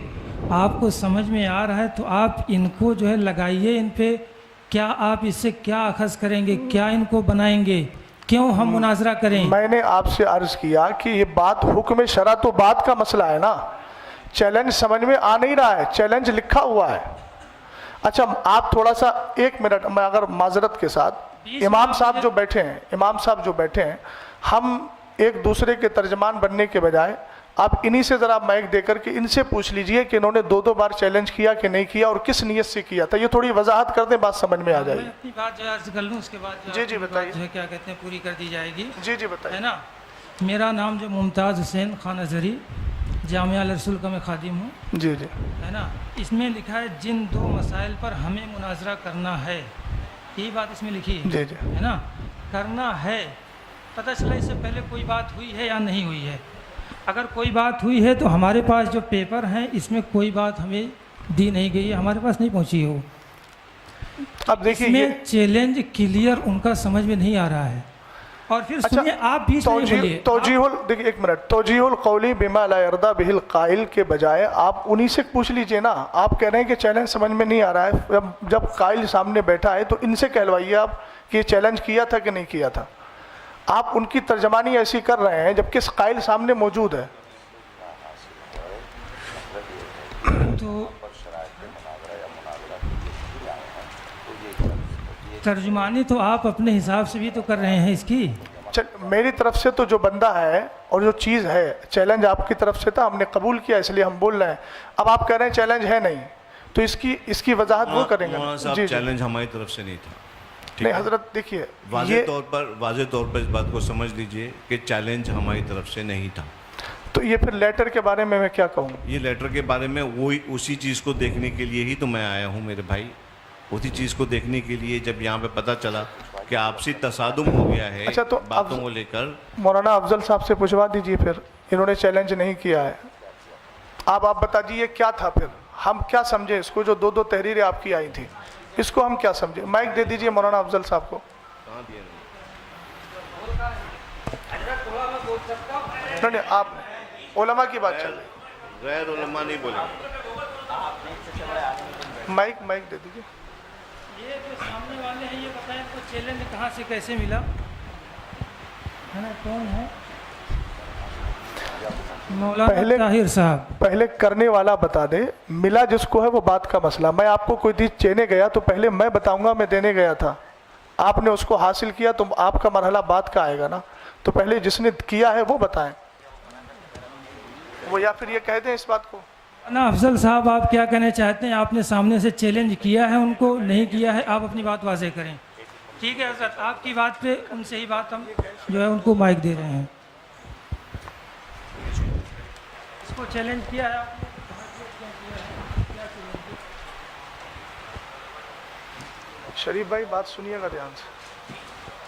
آپ کو سمجھ میں آ رہا ہے تو آپ ان کو جو ہے لگائیے ان پہ. کیا آپ اس سے کیا اخذ کریں گے؟ کیا ان کو بنائیں گے؟ کیوں ہم مناظرہ کریں؟ میں نے آپ سے عرض کیا کہ یہ بات حکم شرع تو بات کا مسئلہ ہے نا. چیلنج سمجھ میں آ نہیں رہا ہے، چیلنج لکھا ہوا ہے. اچھا آپ تھوڑا سا 1 منٹ میں اگر معذرت کے ساتھ، امام صاحب جو بیٹھے ہیں ہم ایک دوسرے کے ترجمان بننے کے بجائے آپ انہی سے ذرا مائک دے کر کے ان سے پوچھ لیجئے کہ انہوں نے 2 بار چیلنج کیا کہ نہیں کیا اور کس نیت سے کیا تھا. یہ تھوڑی وضاحت کر دیں، بات سمجھ میں آ جائے گی. میں اپنی بات جو عرض کر لوں، اس کے بعد جی بتائیے. جو ہے کیا کہتے ہیں پوری کر دی جائے گی. جی بتائیے. ہے نا. میرا نام جو ممتاز حسین خانہ زری، جامعہ الرسول کا میں خادم ہوں. جی ہے نا. اس میں لکھا ہے جن 2 مسائل پر ہمیں مناظرہ کرنا ہے، یہی بات اس میں لکھی ہے. جی ہے نا. کرنا ہے. پتہ چلا اس سے پہلے کوئی بات ہوئی ہے یا نہیں ہوئی ہے. اگر کوئی بات ہوئی ہے تو ہمارے پاس جو پیپر ہیں اس میں کوئی بات ہمیں دی نہیں گئی ہے، ہمارے پاس نہیں پہنچی ہو. اب دیکھیے اس میں چیلنج کلیئر ان کا سمجھ میں نہیں آ رہا ہے. اور پھر سنیے، آپ بیچ میں بولیے. دیکھیے 1 منٹ. توجیہ القولی بما لا یرضی بہ القائل کے بجائے آپ انہی سے پوچھ لیجئے نا. آپ کہہ رہے ہیں کہ چیلنج سمجھ میں نہیں آ رہا ہے، جب قائل سامنے بیٹھا ہے تو ان سے کہلوائیے آپ کہ یہ چیلنج کیا تھا کہ نہیں کیا تھا. آپ ان کی ترجمانی ایسی کر رہے ہیں جبکہ قائل سامنے موجود ہے. تو ترجمانی تو آپ اپنے حساب سے بھی تو کر رہے ہیں اس کی. میری طرف سے تو جو بندہ ہے اور جو چیز ہے چیلنج آپ کی طرف سے تھا, ہم نے قبول کیا اس لیے ہم بول رہے ہیں. اب آپ کہہ رہے ہیں چیلنج ہے نہیں, تو اس کی وضاحت وہ کریں گے. مولانا صاحب چیلنج ہماری طرف سے نہیں تھا. نہیں حضرت دیکھیے, واضح طور پر اس بات کو سمجھ لیجئے کہ چیلنج ہماری طرف سے نہیں تھا. تو یہ پھر لیٹر کے بارے میں کیا کہوں؟ یہ لیٹر کے بارے میں وہی اسی چیز کو دیکھنے کے لیے ہی تو میں آیا ہوں میرے بھائی. اسی چیز کو دیکھنے کے لیے جب یہاں پہ پتہ چلا کہ آپسی تصادم ہو گیا ہے اچھا, تو باتوں کو لے کر. مولانا افضل صاحب سے پوچھوا دیجئے, پھر انہوں نے چیلنج نہیں کیا ہے. آپ بتا دیجئے کیا تھا, پھر ہم کیا سمجھے اس کو, جو دو تحریریں آپ کی آئی تھیں, اس کو ہم کیا سمجھے؟ مائک دے دیجئے مولانا افضل صاحب کو. نہیں, آپ علماء کی بات چل رہی ہے, غیر علماء نہیں بولے. مائک دے دیجئے. یہ جو سامنے والے ہیں یہ بتائیں تو چیلنج کہاں سے کیسے ملا ہے نا, کون ہے مولانا طاہر صاحب؟ پہلے کرنے والا بتا دے, ملا جس کو ہے وہ بات کا مسئلہ. میں آپ کو کوئی چیز چینے گیا تو پہلے میں بتاؤں گا میں دینے گیا تھا, آپ نے اس کو حاصل کیا تو آپ کا مرحلہ بات کا آئے گا نا. تو پہلے جس نے کیا ہے وہ بتائیں, وہ یا پھر یہ کہہ دیں اس بات کو. نا افضل صاحب آپ کیا کہنا چاہتے ہیں؟ آپ نے سامنے سے چیلنج کیا ہے ان کو, نہیں کیا ہے؟ آپ اپنی بات واضح کریں. ٹھیک ہے حضرت, آپ کی بات پہ ان سے ہی بات ہم جو ہے ان کو مائک دے رہے ہیں. اس کو چیلنج کیا ہے آپ نے؟ شریف بھائی بات سنیے گا دھیان سے,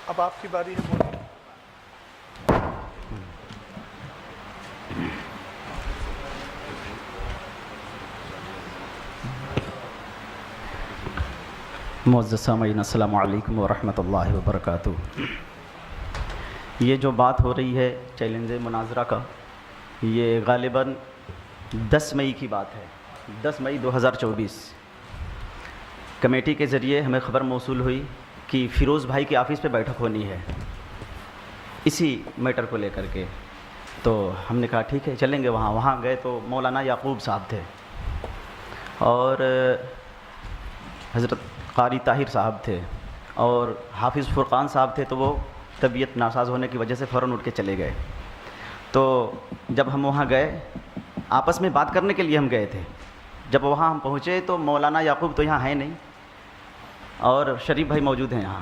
اب آپ کی باری ہے بولیں. معزز سامعین السلام علیکم ورحمۃ اللہ وبرکاتہ. یہ جو بات ہو رہی ہے چیلنج مناظرہ کا, یہ غالباً 10 مئی کی بات ہے. 10 مئی 2024 کمیٹی کے ذریعے ہمیں خبر موصول ہوئی کہ فیروز بھائی کی آفس پہ بیٹھک ہونی ہے اسی میٹر کو لے کر کے. تو ہم نے کہا ٹھیک ہے چلیں گے وہاں گئے تو مولانا یعقوب صاحب تھے اور حضرت قاری طاہر صاحب تھے اور حافظ فرقان صاحب تھے. تو وہ طبیعت ناساز ہونے کی وجہ سے فوراً اٹھ کے چلے گئے. تو جب ہم وہاں گئے, آپس میں بات کرنے کے لیے ہم گئے تھے. جب وہاں ہم پہنچے تو مولانا یعقوب تو یہاں ہے نہیں اور شریف بھائی موجود ہیں یہاں.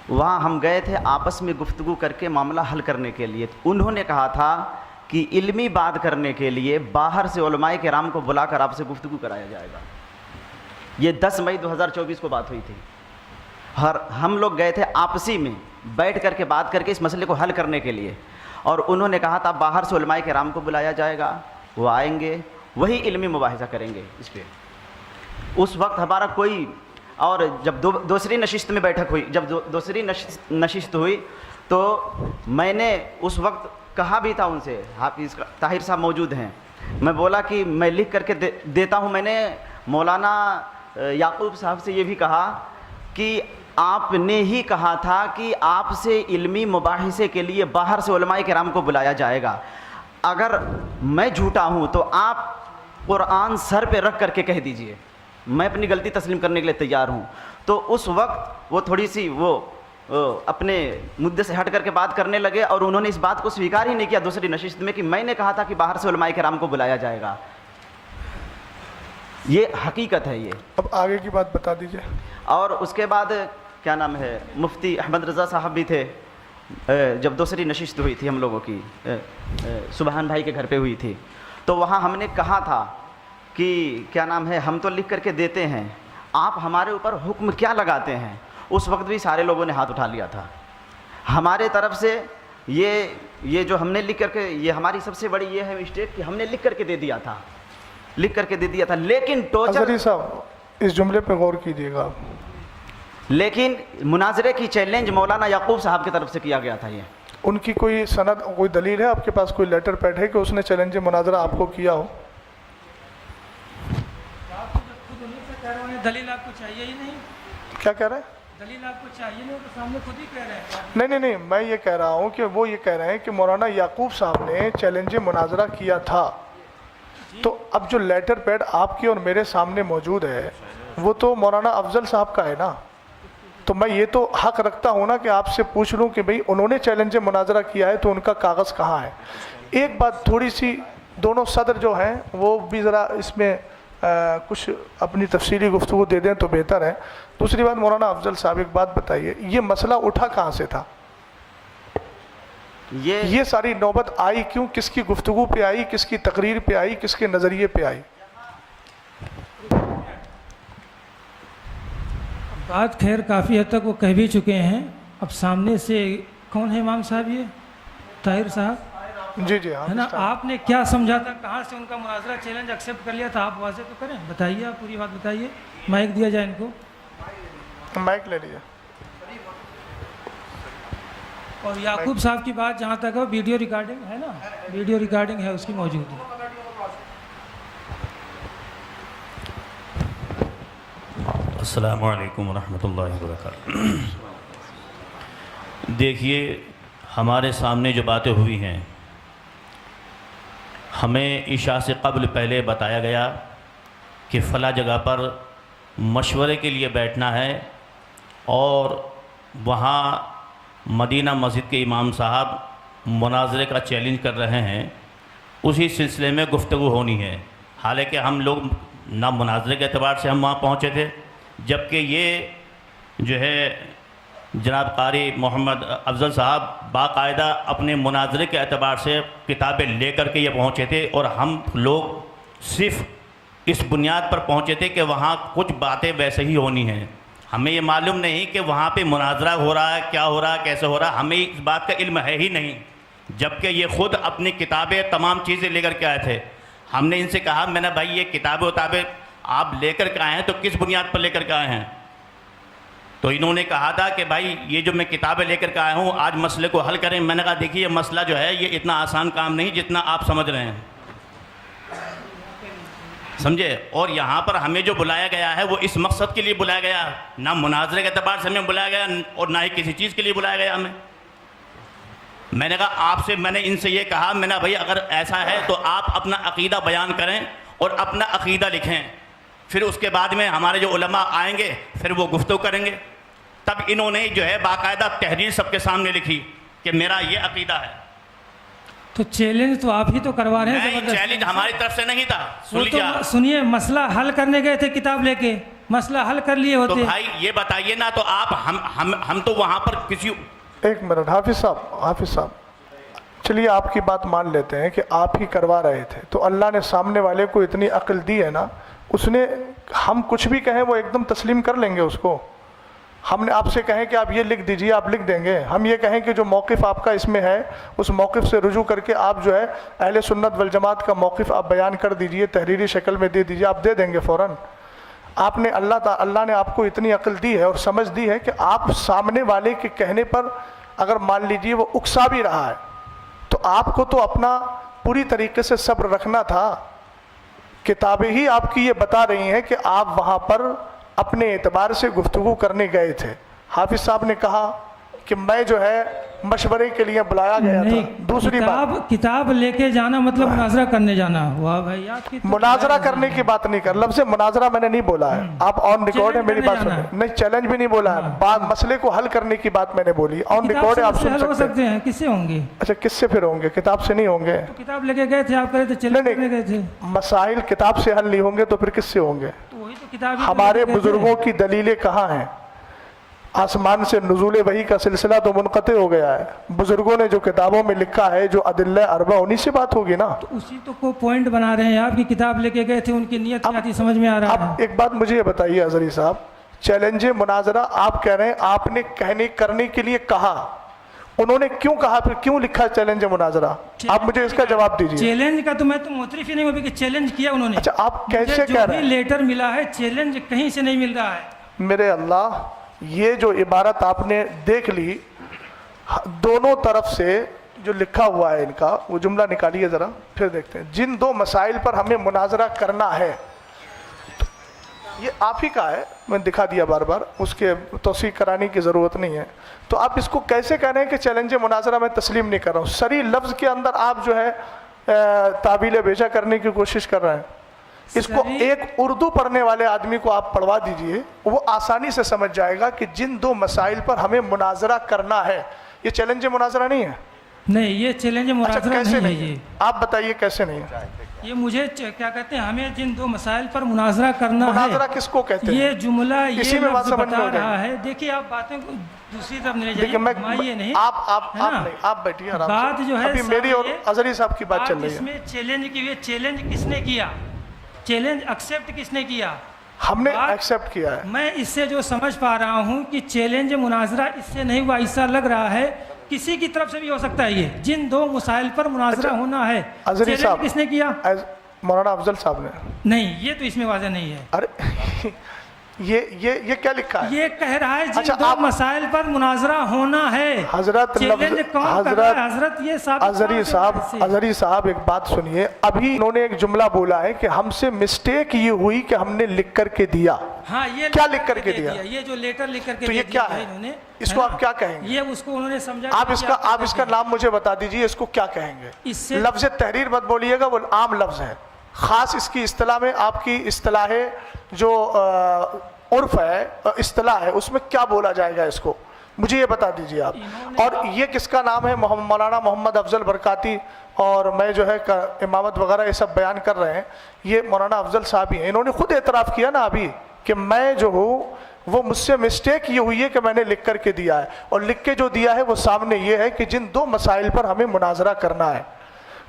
وہاں ہم گئے تھے آپس میں گفتگو کر کے معاملہ حل کرنے کے لیے. انہوں نے کہا تھا کہ علمی بات کرنے کے لیے باہر سے علماء کرام کو بلا کر آپ سے گفتگو کرایا جائے گا. یہ 10 مئی 2024 کو بات ہوئی تھی. ہم لوگ گئے تھے آپسی میں بیٹھ کر کے بات کر کے اس مسئلے کو حل کرنے کے لیے, اور انہوں نے کہا تھا باہر سے علماء کرام کو بلایا جائے گا, وہ آئیں گے, وہی علمی مباحثہ کریں گے اس پہ. اس وقت ہمارا کوئی, اور جب دوسری نشست میں بیٹھک ہوئی, جب دوسری نشست ہوئی تو میں نے اس وقت کہا بھی تھا ان سے, حافظ طاہر صاحب موجود ہیں, میں بولا کہ میں لکھ کر کے دیتا ہوں. میں نے مولانا یعقوب صاحب سے یہ بھی کہا کہ آپ نے ہی کہا تھا کہ آپ سے علمی مباحثے کے لیے باہر سے علماء کرام کو بلایا جائے گا. اگر میں جھوٹا ہوں تو آپ قرآن سر پہ رکھ کر کے کہہ دیجئے, میں اپنی غلطی تسلیم کرنے کے لیے تیار ہوں. تو اس وقت وہ تھوڑی سی وہ اپنے مدعے سے ہٹ کر کے بات کرنے لگے اور انہوں نے اس بات کو سویکار ہی نہیں کیا دوسری نشست میں کہ میں نے کہا تھا کہ باہر سے علماء کرام کو بلایا جائے گا. یہ حقیقت ہے. یہ اب آگے کی بات بتا دیجئے. اور اس کے بعد کیا نام ہے, مفتی احمد رضا صاحب بھی تھے. جب دوسری نشست ہوئی تھی ہم لوگوں کی, سبحان بھائی کے گھر پہ ہوئی تھی, تو وہاں ہم نے کہا تھا کہ کیا نام ہے, ہم تو لکھ کر کے دیتے ہیں, آپ ہمارے اوپر حکم کیا لگاتے ہیں. اس وقت بھی سارے لوگوں نے ہاتھ اٹھا لیا تھا. ہمارے طرف سے یہ جو ہم نے لکھ کر کے, یہ ہماری سب سے بڑی یہ ہے مسٹیک کہ ہم نے لکھ کر کے دے دیا تھا. لیکن حضری صاحب اس جملے پہ غور کیجیے گا. لیکن مناظرے کی چیلنج مولانا یعقوب صاحب کی طرف سے کیا گیا تھا. یہ ان کی کوئی سند, کوئی دلیل ہے آپ کے پاس, کوئی لیٹر پیڈ ہے کہ اس نے چیلنج مناظرہ آپ کو کیا ہو؟ دلیل آپ کو چاہیے ہی نہیں. کیا کہہ رہے ہیں؟ دلیل آپ کو چاہیے نہیں, تو سامنے خود ہی کہہ رہے ہیں. نہیں, میں یہ کہہ رہا ہوں کہ وہ یہ کہہ رہے ہیں کہ مولانا یعقوب صاحب نے چیلنج مناظرہ کیا تھا. تو اب جو لیٹر پیڈ آپ کے اور میرے سامنے موجود ہے وہ تو مولانا افضل صاحب کا ہے نا. تو میں یہ تو حق رکھتا ہوں نا کہ آپ سے پوچھ لوں کہ بھئی انہوں نے چیلنج مناظرہ کیا ہے تو ان کا کاغذ کہاں ہے. ایک بات تھوڑی سی دونوں صدر جو ہیں وہ بھی ذرا اس میں کچھ اپنی تفصیلی گفتگو دے دیں تو بہتر ہے. دوسری بات مولانا افضل صاحب ایک بات بتائیے, یہ مسئلہ اٹھا کہاں سے تھا؟ یہ ساری نوبت آئی کیوں؟ کس کی گفتگو پہ آئی, کس کی تقریر پہ آئی, کس کے نظریے پہ آئی؟ بات خیر کافی حد تک وہ کہہ بھی چکے ہیں. اب سامنے سے کون ہے امام صاحب؟ یہ طاہر صاحب جی جی ہاں ہے نا. آپ نے کیا سمجھا تھا, کہاں سے ان کا مناظرہ چیلنج ایکسیپٹ کر لیا تھا؟ آپ واضح تو کریں, بتائیے, آپ پوری بات بتائیے. مائک دیا جائے ان کو, مائک لے لیجیے. اور یعقوب صاحب کی بات جہاں تک ہے ویڈیو ریکارڈنگ ہے نا, ویڈیو ریکارڈنگ ہے اس کی موجود ہے. السلام علیکم ورحمۃ اللہ وبرکاتہ. دیکھیے, ہمارے سامنے جو باتیں ہوئی ہیں, ہمیں عشاء سے قبل پہلے بتایا گیا کہ فلاں جگہ پر مشورے کے لیے بیٹھنا ہے اور وہاں مدینہ مسجد کے امام صاحب مناظرے کا چیلنج کر رہے ہیں, اسی سلسلے میں گفتگو ہونی ہے. حالانکہ ہم لوگ نہ مناظرے کے اعتبار سے ہم وہاں پہنچے تھے, جبکہ یہ جو ہے جناب قاری محمد افضل صاحب باقاعدہ اپنے مناظرے کے اعتبار سے کتابیں لے کر کے یہ پہنچے تھے, اور ہم لوگ صرف اس بنیاد پر پہنچے تھے کہ وہاں کچھ باتیں ویسے ہی ہونی ہیں. ہمیں یہ معلوم نہیں کہ وہاں پہ مناظرہ ہو رہا ہے, کیا ہو رہا ہے, کیسے ہو رہا ہے, ہمیں اس بات کا علم ہے ہی نہیں. جبکہ یہ خود اپنی کتابیں تمام چیزیں لے کر کے آئے تھے. ہم نے ان سے کہا, میں نے بھائی یہ کتابیں آپ لے کر کے آئے ہیں تو کس بنیاد پر لے کر کے آئے ہیں؟ تو انہوں نے کہا تھا کہ بھائی یہ جو میں کتابیں لے کر کے آیا ہوں آج مسئلے کو حل کریں. میں نے کہا دیکھیے, یہ مسئلہ جو ہے یہ اتنا آسان کام نہیں جتنا آپ سمجھ رہے ہیں, سمجھے. اور یہاں پر ہمیں جو بلایا گیا ہے وہ اس مقصد کے لیے بلایا گیا, نہ مناظرے کے اعتبار سے ہمیں بلایا گیا اور نہ ہی کسی چیز کے لیے بلایا گیا ہمیں. میں نے کہا آپ سے, میں نے ان سے یہ کہا, میں نے بھائی اگر ایسا ہے تو آپ اپنا عقیدہ بیان کریں اور اپنا عقیدہ لکھیں, پھر اس کے بعد میں ہمارے جو علماء آئیں گے پھر وہ گفتگو کریں گے. تب انہوں نے جو ہے باقاعدہ تحریر سب کے سامنے لکھی کہ میرا یہ عقیدہ ہے. تو چیلنج تو آپ ہی تو کروا رہے ہیں. نہیں, چیلنج ہماری طرف سے نہیں تھا. وہ تو سنیے, مسئلہ حل کرنے گئے تھے کتاب لے کے, مسئلہ حل کر لیے ہوتے. تو بھائی یہ بتائیے نا, تو آپ ہم تو وہاں پر کسی. ایک منٹ حافظ صاحب, چلیے آپ کی بات مان لیتے ہیں کہ آپ ہی کروا رہے تھے, تو اللہ نے سامنے والے کو اتنی عقل دی ہے نا, اس نے, ہم کچھ بھی کہیں وہ ایک دم تسلیم کر لیں گے اس کو. ہم نے آپ سے کہیں کہ آپ یہ لکھ دیجئے, آپ لکھ دیں گے. ہم یہ کہیں کہ جو موقف آپ کا اس میں ہے اس موقف سے رجوع کر کے آپ جو ہے اہل سنت والجماعت کا موقف آپ بیان کر دیجئے, تحریری شکل میں دے دیجئے, آپ دے دیں گے فوراً. آپ نے اللہ نے آپ کو اتنی عقل دی ہے اور سمجھ دی ہے کہ آپ سامنے والے کے کہنے پر اگر مان لیجئے وہ اکسا بھی رہا ہے تو آپ کو تو اپنا پوری طریقے سے صبر رکھنا تھا. کتابیں ہی آپ کی یہ بتا رہی ہیں کہ آپ وہاں پر اپنے اعتبار سے گفتگو کرنے گئے تھے. حافظ صاحب نے کہا کہ میں جو ہے مشورے کے لیے بلایا گیا تھا. دوسری بات, کتاب لے کے جانا مطلب مناظرہ کرنے جانا ہوا. بھائی آپ کی مناظرہ کرنے کی بات نہیں کر, لفظ مناظرہ میں نے نہیں بولا ہے, آپ آن ریکارڈ ہے میری بات سنیں. نہیں, چیلنج بھی نہیں بولا ہے, بات مسئلے کو حل کرنے کی بات میں نے بولی, آن ریکارڈ ہے, آپ سن سکتے ہیں. کس سے ہوں گے؟ اچھا, کس سے پھر ہوں گے؟ کتاب سے نہیں ہوں گے. کتاب لے کے گئے تھے آپ, کہہ رہے تھے چیلنج کرنے گئے تھے. مسائل کتاب سے حل نہیں ہوں گے تو پھر کس سے ہوں گے؟ ہمارے بزرگوں کی دلیلیں کہاں ہیں؟ آسمان سے نزول وحی کا سلسلہ تو منقطع ہو گیا ہے. بزرگوں نے جو کتابوں میں لکھا ہے, جو ادلہ اربع, انہی سے بات ہوگی نا. تو اسی تو کو پوائنٹ بنا رہے ہیں آپ کی کتاب لے کے گئے تھے, ان کی نیت کیا تھی سمجھ میں آ رہا ہے. اب ایک بات مجھے یہ بتائیے ازہری صاحب, چیلنج مناظرہ آپ کہہ رہے ہیں آپ نے کرنے کے لیے کہا, انہوں نے کیوں کہا, پھر کیوں لکھا چیلنج مناظرہ؟ آپ مجھے اس کا جواب دیجیے. چیلنج کا تو میں تو معترف ہی نہیں ہوں کہ چیلنج کیا انہوں نے. اچھا, آپ کیسے کہہ رہے ہیں؟ لیٹر ملا ہے, چیلنج کہیں سے نہیں مل رہا ہے. میرے اللہ, یہ جو عبارت آپ نے دیکھ لی, دونوں طرف سے جو لکھا ہوا ہے ان کا, وہ جملہ نکالیے ذرا, پھر دیکھتے ہیں. جن دو مسائل پر ہمیں مناظرہ کرنا ہے, یہ آپ ہی کا ہے, میں دکھا دیا بار بار, اس کے توثیق کرانے کی ضرورت نہیں ہے. تو آپ اس کو کیسے کہہ رہے ہیں کہ چیلنج مناظرہ میں تسلیم نہیں کر رہا ہوں؟ صریح لفظ کے اندر آپ جو ہے تعبیل بیجا کرنے کی کوشش کر رہے ہیں. اس کو ایک اردو پڑھنے والے آدمی کو آپ پڑھوا دیجئے، وہ آسانی سے سمجھ جائے گا کہ جن دو مسائل پر ہمیں مناظرہ کرنا ہے، یہ چیلنج مناظرہ نہیں ہے؟ نہیں، یہ چیلنج مناظرہ کیسے نہیں ہے. یہ آپ بتائیے کیسے نہیں ہے؟ یہ مجھے کیا کہتے ہیں، ہمیں جن دو مسائل پر مناظرہ کرنا ہے، مناظرہ کس کو کہتے ہیں؟ یہ جملہ اسی یہ میں بات لفظ سمجھ میں بتا ہو جائے رہا ہے. دیکھیے آپ باتیں کو دوسری طرف نہیں لے دیکھیں جائیے، گھمائیے نہیں. آپ بیٹھیے آرام سے. بات جو ہے ابھی میری اور صاحب، اظہری صاحب کی بات چل رہی اس ہے. میں چیلنج کی ہوئی، چیلنج کس نے کیا؟ چیلنج ایکسیپٹ کس نے کیا؟ ہم نے بات- ایکسیپٹ کیا ہے. میں اس سے جو سمجھ پا رہا ہوں کہ چیلنج مناظرہ اس سے نہیں ہوا، ایسا لگ رہا ہے کسی کی طرف سے بھی ہو سکتا ہے. یہ جن دو مسائل پر مناظرہ ہونا ہے، اظہری چیلنج صاحب کس نے کیا؟ مولانا افضل صاحب نے. نہیں، یہ تو اس میں واضح نہیں ہے. ارے یہ کیا لکھا ہے؟ یہ کہہ رہا ہے جن اچھا، دو آپ- مسائل پر مناظرہ ہونا ہے. حضرت چیلنج کون کر رہا ہے؟ حضرت یہ اظہری صاحب ایک بات سنیے. ابھی انہوں نے ایک جملہ بولا ہے کہ ہم سے مسٹیک یہ ہوئی کہ ہم نے لکھ کر کے دیا. ہاں، یہ کیا لکھ کر کے دیا؟ یہ جو لیٹر لکھ کر کے تو یہ دے کیا دیا ہے؟ انہوں نے، اس کو آپ کیا کہیں گے؟ یہ اس کو انہوں نے سمجھا. آپ اس کا نام مجھے بتا دیجئے، اس کو کیا کہیں گے؟ اس سے لفظ تحریر مت بولیے گا، وہ عام لفظ ہے. خاص اس کی اصطلاح میں، آپ کی اصطلاح جو عرف ہے، اصطلاح ہے، اس میں کیا بولا جائے گا اس کو؟ مجھے یہ بتا دیجئے آپ. اور یہ کس کا نام ہے؟ مولانا محمد افضل برکاتی. اور میں جو ہے امامت وغیرہ یہ سب بیان کر رہے ہیں، یہ مولانا افضل صاحب ہی ہیں. انہوں نے خود اعتراف کیا نا ابھی کہ میں جو ہوں وہ مجھ سے مسٹیک یہ ہوئی ہے کہ میں نے لکھ کر کے دیا ہے، اور لکھ کے جو دیا ہے وہ سامنے یہ ہے کہ جن دو مسائل پر ہمیں مناظرہ کرنا ہے.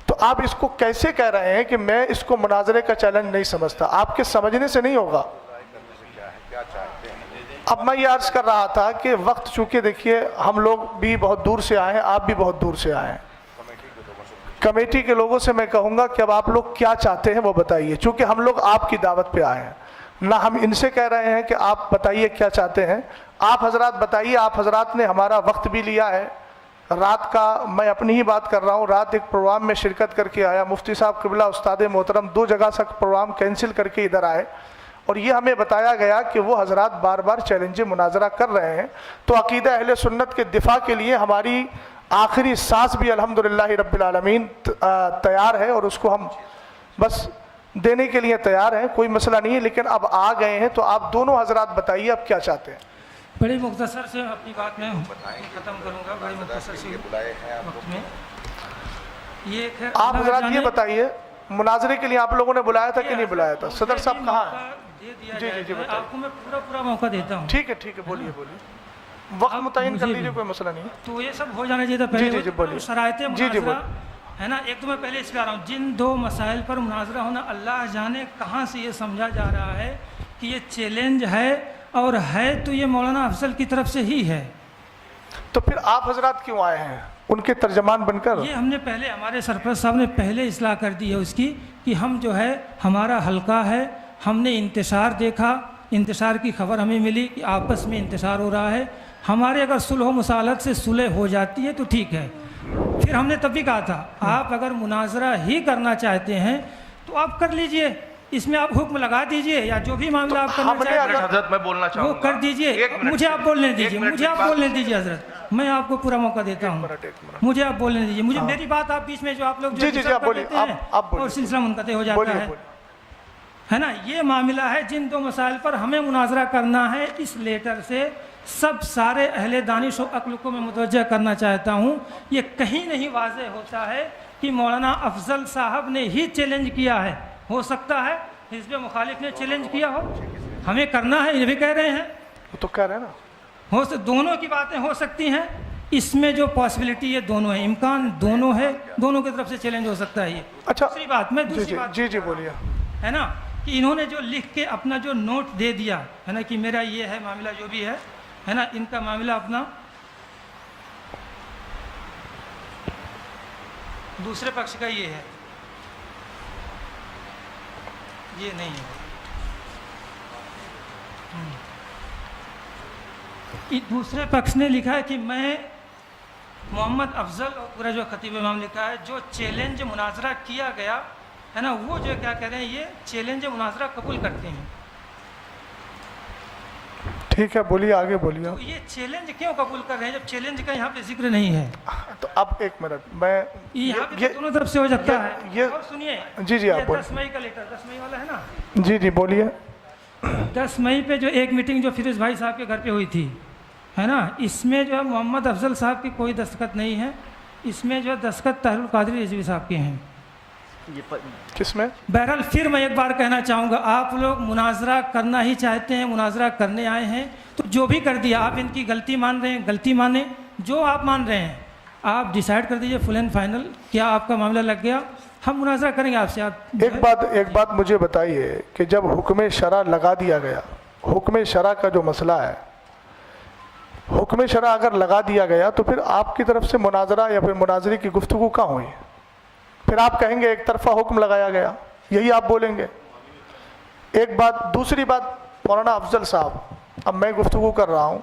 تو آپ اس کو کیسے کہہ رہے ہیں کہ میں اس کو مناظرے کا چیلنج نہیں سمجھتا؟ آپ کے سمجھنے سے نہیں ہوگا. اب میں یہ عرض کر رہا تھا کہ وقت چونکہ دیکھیے ہم لوگ بھی بہت دور سے آئے ہیں، آپ بھی بہت دور سے آئے ہیں. کمیٹی کے لوگوں سے میں کہوں گا کہ اب آپ لوگ کیا چاہتے ہیں وہ بتائیے، چونکہ ہم لوگ آپ کی دعوت پہ آئے ہیں. نہ ہم ان سے کہہ رہے ہیں کہ آپ بتائیے کیا چاہتے ہیں. آپ حضرات بتائیے. آپ حضرات نے ہمارا وقت بھی لیا ہے. رات کا میں اپنی ہی بات کر رہا ہوں، رات ایک پروگرام میں شرکت کر کے آیا. مفتی صاحب قبلہ استاد محترم 2 جگہ سے پروگرام کینسل کر کے ادھر آئے، اور یہ ہمیں بتایا گیا کہ وہ حضرات بار بار چیلنج مناظرہ کر رہے ہیں. تو عقیدہ اہل سنت کے دفاع کے لیے ہماری آخری سانس بھی الحمدللہ رب العالمین تیار ہے، اور اس کو ہم بس دینے کے لیے تیار ہیں. کوئی مسئلہ نہیں ہے. لیکن اب آ گئے ہیں تو آپ دونوں حضرات بتائیے اب کیا چاہتے ہیں. بڑی مختصر سے اپنی بات میں ختم کروں گا. بڑی مختصر سے وقت میں یہ آپ حضرات یہ بتائیے، مناظرے کے لیے آپ لوگوں نے بلایا تھا کہ نہیں بلایا تھا؟ صدر صاحب کہاں ہیں؟ جی آپ کو میں پورا موقع دیتا ہوں. ٹھیک ہے بولیے. وقت متعین کر لیجیے، کوئی مسئلہ نہیں ہے. تو یہ سب ہو جانا چاہیے تھا پہلے. جی بولیے. شرائط مناظرہ بولیے. ہے نا. ایک تو میں پہلے اس پہ آ رہا ہوں، جن دو مسائل پر مناظرہ ہونا، اللہ جانے کہاں سے یہ سمجھا جا رہا ہے کہ یہ چیلنج ہے، اور ہے تو یہ مولانا افضل کی طرف سے ہی ہے. تو پھر آپ حضرات کیوں آئے ہیں ان کے ترجمان بن کر؟ یہ ہم نے پہلے، ہمارے سرپرست صاحب نے پہلے اصلاح کر دی ہے اس کی، کہ ہم جو ہے ہمارا حلقہ ہے، ہم نے انتشار دیکھا، انتشار کی خبر ہمیں ملی کہ آپس میں انتشار ہو رہا ہے. ہمارے اگر صلح و مصالحت سے صلح ہو جاتی ہے تو ٹھیک ہے. پھر ہم نے تب بھی کہا تھا آپ اگر مناظرہ ہی کرنا چاہتے ہیں تو آپ کر لیجئے، اس میں آپ حکم لگا دیجئے، یا جو بھی معاملہ آپ کرنا چاہتے ہیں حضرت میں بولنا چاہوں وہ گا. کر دیجئے. مجھے آپ بولنے دیجئے، حضرت. میں آپ کو پورا موقع دیتا ہوں. مجھے آپ بولنے دیجئے. مجھے میری بات آپ بیچ میں جو آپ لوگ جو کر دیتے ہیں اور سلسلہ منقطع ہو جاتا ہے نا. یہ معاملہ ہے جن دو مسائل پر ہمیں مناظرہ کرنا ہے. اس لیٹر سے سب سارے اہل دانش و عقل کو میں متوجہ کرنا چاہتا ہوں، یہ کہیں نہیں واضح ہوتا ہے کہ مولانا افضل صاحب نے ہی چیلنج کیا ہے. ہو سکتا ہے حزب مخالف نے چیلنج کیا ہو، ہمیں کرنا ہے، یہ بھی کہہ رہے ہیں. وہ تو کہہ رہے ہیں نا. دونوں کی باتیں ہو سکتی ہیں. اس میں جو پاسبلٹی ہے دونوں ہے، امکان دونوں ہے، دونوں کی طرف سے چیلنج ہو سکتا ہے. یہ اچھا دوسری بات میں جی بولیے. ہے نا کہ انہوں نے جو لکھ کے اپنا جو نوٹ دے دیا ہے نا کہ میرا یہ ہے معاملہ جو بھی ہے نا، ان کا معاملہ اپنا دوسرے پکش کا یہ ہے، یہ نہیں ہے. دوسرے پکش نے لکھا ہے کہ میں محمد افضل، اور پورا جو خطیب امام لکھا ہے، جو چیلنج مناظرہ کیا گیا ہے نا، وہ جو کیا کہہ رہے ہیں، یہ چیلنج مناظرہ قبول کرتے ہیں. ٹھیک ہے بولیے, آگے بولیے. تو یہ چیلنج کیوں قبول کر رہے ہیں جب چیلنج کا یہاں پہ ذکر نہیں ہے؟ تو اب ایک منٹ, میں یہاں پہ دونوں طرف سے ہو جاتا ہے. یہ- اور سنیے, جی جی آپ یہ بولیے. 10 مئی کا لیٹر, 10 مئی والا ہے نا, جی جی بولیے. 10 مئی پہ جو ایک میٹنگ جو فیروز بھائی صاحب کے گھر پہ ہوئی تھی, ہے نا, اس میں جو ہے محمد افضل صاحب کی کوئی دستخط نہیں ہے. اس میں جو ہے دستخط طاہر القادری رضوی صاحب کے ہیں. کس میں؟ بہرحال پھر میں ایک بار کہنا چاہوں گا, آپ لوگ مناظرہ کرنا ہی چاہتے ہیں, مناظرہ کرنے آئے ہیں, تو جو بھی کر دیا, آپ ان کی غلطی مان رہے ہیں, غلطی مانیں. جو آپ مان رہے ہیں آپ ڈیسائیڈ کر دیجئے فل اینڈ فائنل, کیا آپ کا معاملہ لگ گیا, ہم مناظرہ کریں گے آپ سے. آپ ایک بات مجھے بتائیے کہ جب حکم شرع لگا دیا گیا, حکم شرع کا جو مسئلہ ہے, حکم شرع اگر لگا دیا گیا تو پھر آپ کی طرف سے مناظرہ یا پھر مناظرے کی گفتگو کہاں ہوئی؟ پھر آپ کہیں گے ایک طرفہ حکم لگایا گیا, یہی آپ بولیں گے. ایک بات. دوسری بات, مولانا افضل صاحب, اب میں گفتگو کر رہا ہوں,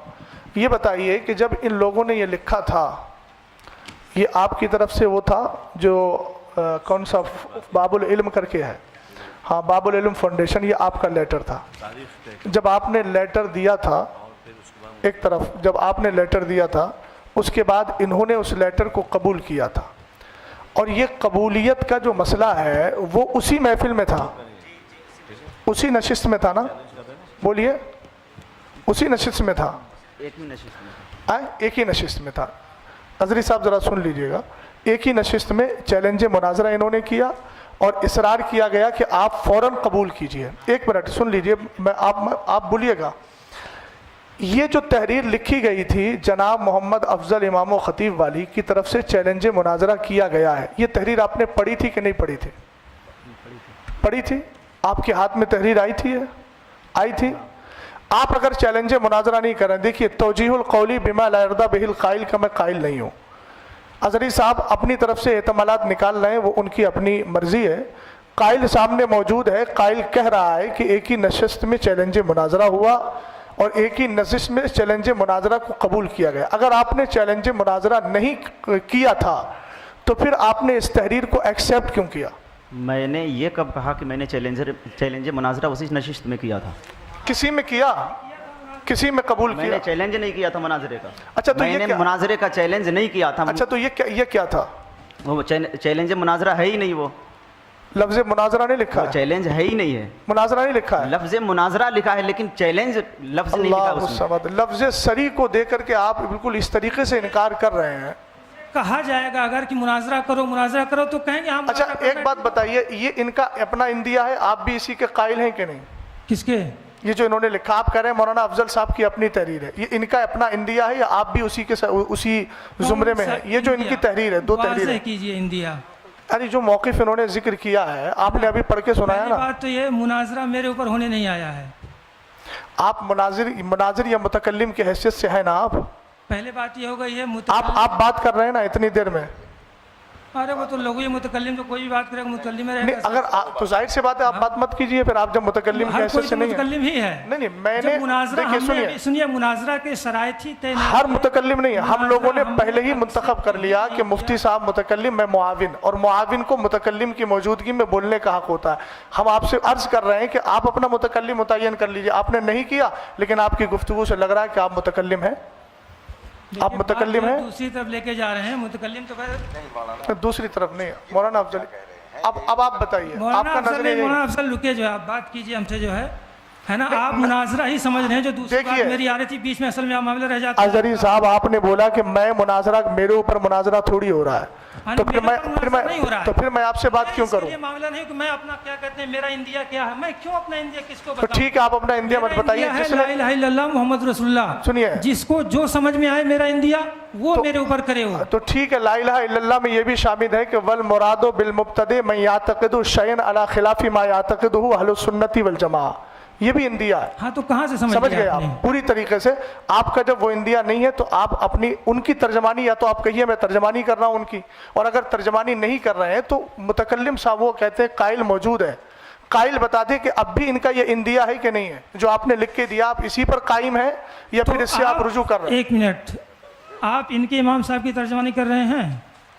یہ بتائیے کہ جب ان لوگوں نے یہ لکھا تھا, یہ آپ کی طرف سے وہ تھا جو کون سا باب العلم کر کے ہے, ہاں باب العلم فاؤنڈیشن, یہ آپ کا لیٹر تھا. جب آپ نے لیٹر دیا تھا, ایک طرف جب آپ نے لیٹر دیا تھا, اس کے بعد انہوں نے اس لیٹر کو قبول کیا تھا, اور یہ قبولیت کا جو مسئلہ ہے وہ اسی محفل میں تھا, اسی نشست میں تھا نا, بولیے, اسی نشست میں تھا, ایک ہی نشست میں تھا. اظہری صاحب ذرا سن لیجئے گا, ایک ہی نشست میں چیلنج مناظرہ انہوں نے کیا اور اصرار کیا گیا کہ آپ فوراً قبول کیجئے. ایک منٹ سن لیجئے, آپ بولیے گا. یہ جو تحریر لکھی گئی تھی جناب محمد افضل امام و خطیب والی کی طرف سے چیلنج مناظرہ کیا گیا ہے, یہ تحریر آپ نے پڑھی تھی کہ نہیں پڑھی تھی؟ پڑھی تھی. آپ کے ہاتھ میں تحریر آئی تھی, آئی تھی. آپ اگر چیلنج مناظرہ نہیں کریں, دیکھیے توجیہ القولی بما لا یرضی بہ القائل کا میں قائل نہیں ہوں. اظہری صاحب اپنی طرف سے احتمالات نکال رہے ہیں, وہ ان کی اپنی مرضی ہے. قائل سامنے موجود ہے, قائل کہہ رہا ہے کہ ایک ہی نشست میں چیلنج مناظرہ ہوا اور ایک ہی نشست میں چیلنج مناظرہ کو قبول کیا گیا. اگر آپ نے چیلنج مناظرہ نہیں کیا تھا تو پھر آپ نے اس تحریر کو ایکسیپٹ کیوں کیا؟ میں نے یہ کب کہا کہ میں نے چیلنج مناظرہ اسی نشست میں کیا تھا؟ کسی میں کیا, کسی میں قبول میں کیا؟ نے چیلنج نہیں کیا تھا مناظرے کا. اچھا تو میں نے مناظرے کا چیلنج نہیں کیا تھا. اچھا تو یہ کیا تھا؟ وہ چیلنج مناظرہ ہے ہی نہیں, وہ لفظ مناظرہ نہیں لکھا ہے, چیلنج ہے ہی نہیں ہے. مناظرہ نہیں لکھا ہے, لفظ مناظرہ لکھا ہے لیکن چیلنج لفظ نہیں لکھا اللہ اس میں. الصمد. لفظ سری کو دے کر کے آپ بالکل اس طریقے سے انکار کر رہے ہیں. کہا جائے گا اگر کہ مناظرہ کرو تو کہیں گے ہم. اچھا ایک بات بتائیے, یہ ان کا اپنا اندیا ہے, آپ بھی اسی کے قائل ہیں کہ نہیں؟ کس کے؟ یہ جو انہوں نے لکھا, آپ کہہ رہے ہیں مولانا افضل صاحب کی اپنی تحریر ہے, یہ ان کا اپنا اندیا ہے یا آپ بھی اسی زمرے میں ہیں؟ یہ جو ان کی تحریر ہے, دو تحریر ہے. واضح کیجئے انڈیا. ارے جو موقف انہوں نے ذکر کیا ہے آپ نے ابھی پڑھ کے سنایا پہلی نا. بات تو یہ مناظرہ میرے اوپر ہونے نہیں آیا ہے. آپ مناظر یا متکلم کی حیثیت سے ہیں نا آپ؟ پہلے بات یہ ہو گئی ہے آپ بات کر رہے ہیں نا اتنی دیر میں. ارے وہ تو لوگوں یہ متکلم تو کوئی بھی بات کرے گا متکلم میں رہے نہیں, گا. اگر تو ظاہر سی بات ہے آپ بات مت کیجئے پھر, آپ جب متکلم کی ہر حیثیت کوئی سے تو نہیں ہیں. متکلم ہی ہے. نہیں میں نے مناظرہ دیکھیے سنیے مناظرہ کے شرائط ہی طے نہیں. ہر متکلم نہیں, ہم لوگوں نے پہلے ہی منتخب کر لیا کہ مفتی صاحب متکلم, میں معاون, اور معاون کو متکلم کی موجودگی میں بولنے کا حق ہوتا ہے. ہم آپ سے عرض کر رہے ہیں کہ آپ اپنا متکلم متعین کر لیجئے. آپ نے نہیں کیا, لیکن آپ کی گفتگو سے لگ رہا ہے کہ آپ متکلم ہیں. آپ متکلم ہیں, دوسری طرف لے کے جا رہے ہیں. متکلم تو دوسری طرف نہیں. مولانا افضل اب آپ بتائیے, آپ کا نظریہ. مولانا افضل رکے, جو آپ بات کیجئے ہم سے, جو ہے نا, آپ مناظرہ ہی سمجھ رہے ہیں. جو دوسری بات میری آ رہی تھی بیچ میں, اصل میں معاملہ رہ جاتا ہے. اظہری صاحب آپ نے بولا کہ میں مناظرہ, میرے اوپر مناظرہ تھوڑی ہو رہا ہے, تو پھر میں آپ سے بات کیوں کروں؟ یہ معاملہ نہیں کہ میں اپنا کیا کہتے ہیں میرا انڈیا کیا ہے, میں کیوں اپنا انڈیا کس کو تو بتاؤں؟ ٹھیک ہے آپ اپنا انڈیا مت بتائیے. لا الہ الا اللہ محمد رسول اللہ. سنیے, جس کو جو سمجھ میں آئے میرا انڈیا وہ میرے اوپر کرے ہو. تو ٹھیک ہے, لا الہ الا اللہ میں یہ بھی شامل ہے کہ والمراد بالمبتدع من یعتقد شیئا علی خلاف ما یعتقدہ اہل السنت والجماعہ, یہ بھی انڈیا ہے. ہاں تو کہاں سے سمجھ گئے آپ پوری طریقے سے. آپ کا جب وہ انڈیا نہیں ہے تو آپ اپنی ان کی ترجمانی, یا تو آپ کہیے میں ترجمانی کر رہا ہوں ان کی, اور اگر ترجمانی نہیں کر رہے ہیں تو متکلم صاحب وہ کہتے ہیں قائل موجود ہے, قائل بتا دے کہ اب بھی ان کا یہ انڈیا ہے کہ نہیں ہے, جو آپ نے لکھ کے دیا آپ اسی پر قائم ہیں یا پھر اس سے آپ رجوع کر رہے ہیں؟ ایک منٹ, آپ ان کے امام صاحب کی ترجمانی کر رہے ہیں؟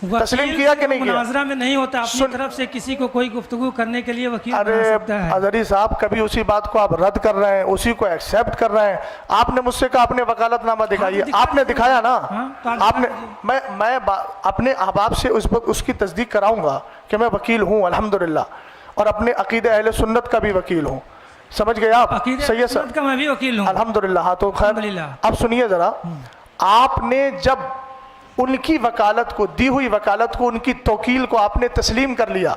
تسلیم کیا کہ نہیں کیا؟ مناظرہ میں نہیں ہوتا، اپنی طرف سے کسی کو کوئی گفتگو کرنے کے لیے وکیل بنا ارے سکتا ہے۔ اظہری صاحب، کبھی اسی بات کو آپ رد کر رہے ہیں، اسی کو ایکسیپٹ کر رہے ہیں۔ آپ نے مجھ سے کہا اپنے وکالت نامہ دکھائیے، آپ نے دکھایا نا؟ آپ نے، میں اپنے احباب سے اس کی تصدیق کراؤں گا کہ میں وکیل ہوں الحمدللہ، اور اپنے عقیدہ اہل سنت کا بھی وکیل ہوں، سمجھ گئے آپ؟ سید سنت کا میں بھی وکیل ہوں الحمدللہ۔ ہاں تو خیر، الحمدللہ۔ اب سنیے ذرا، آپ نے جب ان کی وکالت کو، دی ہوئی وکالت کو، ان کی توکیل کو آپ نے تسلیم کر لیا،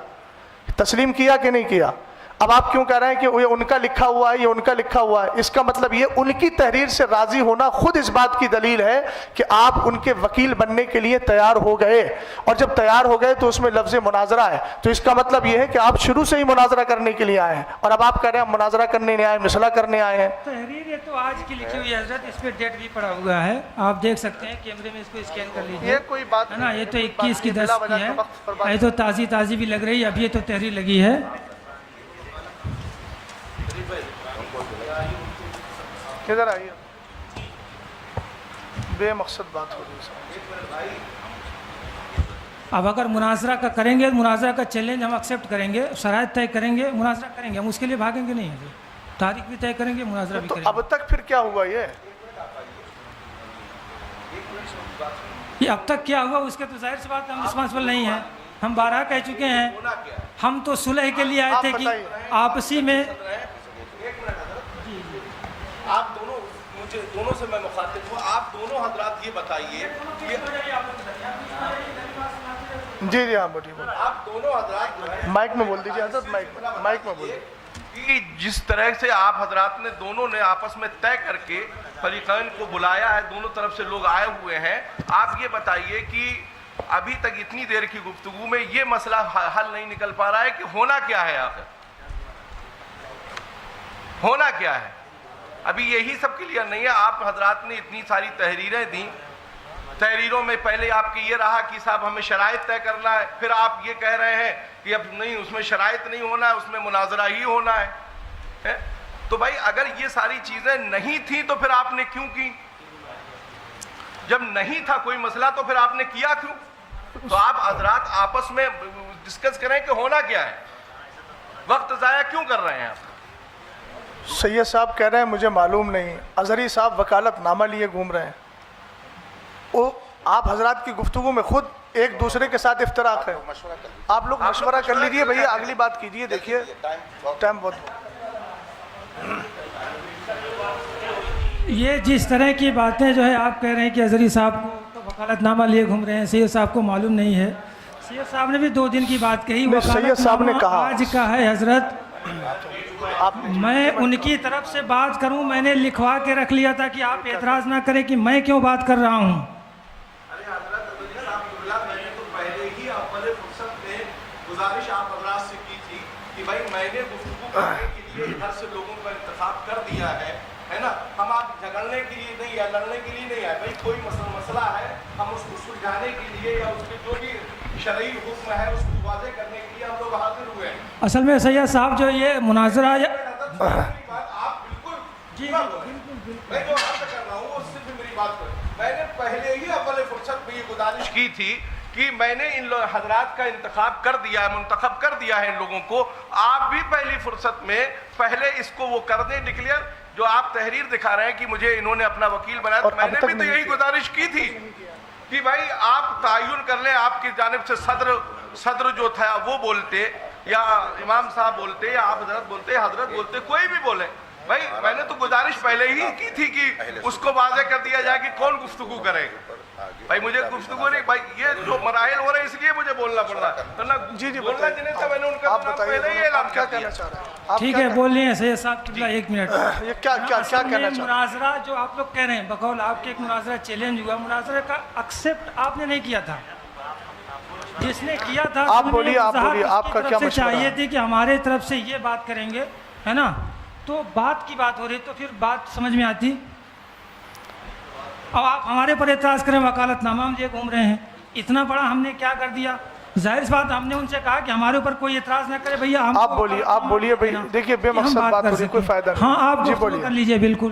تسلیم کیا کہ نہیں کیا؟ اب آپ کیوں کہہ رہے ہیں کہ یہ ان کا لکھا ہوا ہے، یہ ان کا لکھا ہوا ہے؟ اس کا مطلب یہ ان کی تحریر سے راضی ہونا خود اس بات کی دلیل ہے کہ آپ ان کے وکیل بننے کے لیے تیار ہو گئے، اور جب تیار ہو گئے تو اس میں لفظ مناظرہ ہے، تو اس کا مطلب یہ ہے کہ آپ شروع سے ہی مناظرہ کرنے کے لیے آئے ہیں، اور اب آپ کہہ رہے ہیں مناظرہ کرنے نہیں آئے، مسئلہ کرنے آئے ہیں۔ تحریر یہ تو آج کی لکھی ہوئی ہے حضرت، اس پہ ڈیٹ بھی پڑا ہوا ہے، آپ دیکھ سکتے ہیں کیمرے میں، اس کو اسکین کر لیجیے، یہ کوئی بات ہے نا؟ یہ تو 21 کی بلا 10 وجہ کی ہے، کا وقت برباد۔ یہ تو تازی بھی لگ رہی ہے، اب یہ تو تحریر لگی ہے۔ کدھر آئیے، بے مقصد بات ہو رہی ہے۔ اب اگر مناظرہ کا کریں گے، مناظرہ کا چیلنج ہم ایکسیپٹ کریں گے، شرائط طے کریں گے، مناظرہ کریں گے، ہم اس کے لیے بھاگیں گے نہیں، تاریخ بھی طے کریں گے، مناظرہ بھی تو کریں گے۔ اب تک پھر کیا ہوا؟ یہ اب تک کیا ہوا اس کے تو ظاہر سی بات ہم رسپانسبل نہیں ہیں، ہم بارہا کہہ چکے ہیں، ہم تو صلح کے لیے آئے تھے کہ آپسی میں۔ آپ دونوں، مجھے دونوں سے میں مخاطب ہوں، آپ دونوں حضرات یہ بتائیے کہ جی جی ہاں بولیے، آپ دونوں حضرات مائک میں بول دیجیے حضرت، مائک میں بولیے۔ کہ جس طرح سے آپ حضرات نے دونوں نے آپس میں طے کر کے فریقین کو بلایا ہے، دونوں طرف سے لوگ آئے ہوئے ہیں، آپ یہ بتائیے کہ ابھی تک اتنی دیر کی گفتگو میں یہ مسئلہ حل نہیں نکل پا رہا ہے کہ ہونا کیا ہے، آخر ہونا کیا ہے؟ ابھی یہی سب کلیئر نہیں ہے۔ آپ حضرات نے اتنی ساری تحریریں دیں، تحریروں میں پہلے آپ کی یہ رہا کہ صاحب ہمیں شرائط طے کرنا ہے، پھر آپ یہ کہہ رہے ہیں کہ اب نہیں، اس میں شرائط نہیں ہونا ہے، اس میں مناظرہ ہی ہونا ہے۔ تو بھائی اگر یہ ساری چیزیں نہیں تھیں تو پھر آپ نے کیوں کی؟ جب نہیں تھا کوئی مسئلہ تو پھر آپ نے کیا کیوں؟ تو آپ حضرات آپس میں ڈسکس کریں کہ ہونا کیا ہے، وقت ضائع کیوں کر رہے ہیں آپ؟ سید صاحب کہہ رہے ہیں مجھے معلوم نہیں، اظہری صاحب وکالت نامہ لیے گھوم رہے ہیں، وہ آپ حضرات کی گفتگو میں خود ایک دوسرے کے ساتھ افتراق ہے۔ آپ لوگ مشورہ کر لیجئے بھیا، اگلی بات کیجئے، دیکھیے ٹائم بہت یہ جس طرح کی باتیں جو ہے آپ کہہ رہے ہیں کہ اظہری صاحب کو تو وکالت نامہ لیے گھوم رہے ہیں، سید صاحب کو معلوم نہیں ہے۔ سید صاحب نے بھی 2 دن کی بات کہی، سید صاحب نے کہا آج کا ہے حضرت، میں ان کی طرف سے بات کروں، میں نے لکھوا کے رکھ لیا تھا کہ آپ اعتراض نہ کریں کہ میں کیوں بات کر رہا ہوں۔ میں نے تو پہلے ہی اول فرصت میں گزارش آپ حضرات سے کی تھی کہ بھائی میں نے گفتگو کرنے کے لیے ادھر سے لوگوں کا انتخاب کر دیا ہے نا، ہم آپ جھگڑنے کے لیے نہیں یا لڑنے کے لیے نہیں آئے، بھائی کوئی مسئلہ ہے ہم اس کو سلجھانے کے لیے یا اس کے جو بھی شرعی حکم ہے اس کو واضح کرنے کے لیے ہم لوگ حاضر ہوئے ہیں۔ اصل میں سید صاحب جو یہ مناظرہ آپ بالکل جی میں جو عرض کر رہا ہوں اس سے بھی میری بات کریں، میں نے پہلے ہی اول فرصت میں یہ گزارش کی تھی کہ میں نے ان حضرات کا انتخاب کر دیا ہے، منتخب کر دیا ہے ان لوگوں کو، آپ بھی پہلی فرصت میں پہلے اس کو وہ کر دیں ڈکلیئر، جو آپ تحریر دکھا رہے ہیں کہ مجھے انہوں نے اپنا وکیل بنایا، تو میں نے بھی تو یہی گزارش کی تھی کہ بھائی آپ تعین کر لیں، آپ کی جانب سے صدر جو تھا وہ بولتے یا امام صاحب بولتے یا آپ حضرت بولتے کوئی بھی بولے، بھائی میں نے تو گزارش پہلے ہی کی تھی کہ اس کو واضح کر دیا جائے کہ کون گفتگو کرے گا۔ بھائی مجھے گفتگو نہیں، بھائی یہ جو مراحل ہو رہے ہیں اس لیے مجھے بولنا پڑ رہا ہے، جی جی بولنا جنہیں تھا میں نے ان کا آپ بتائیے پہلے ہی اعلان کیا کر دیا۔ کہنا چاہ رہے ہیں؟ ٹھیک ہے، بول رہے ہیں سید صاحب قبلہ، 1 منٹ۔ یہ کیا کہنا چاہ رہے ہیں؟ مناظرہ جو آپ لوگ کہہ رہے ہیں بقول آپ کے ایک مناظرہ چیلنج ہوا، مناظرہ کا ایکسیپٹ آپ نے نہیں کیا تھا، جس نے کیا تھا آپ بولیے، آپ کا کیا مشورہ چاہیے تھی کہ ہمارے طرف سے یہ بات کریں گے، ہے نا؟ تو بات کی بات ہو رہی تو پھر بات سمجھ میں آتی۔ اب آپ ہمارے پر اعتراض کریں، وکالت نامہ ہم لیے گھوم رہے ہیں، اتنا بڑا ہم نے کیا کر دیا؟ ظاہر سی بات ہم نے ان سے کہا کہ ہمارے اوپر کوئی اعتراض نہ کرے بھیا، ہم آپ بولیے بھائی، دیکھیے بے مقصد بات ہو رہی، کوئی فائدہ نہیں۔ ہاں آپ جی گفتگو بولیے۔ کر لیجئے، بالکل۔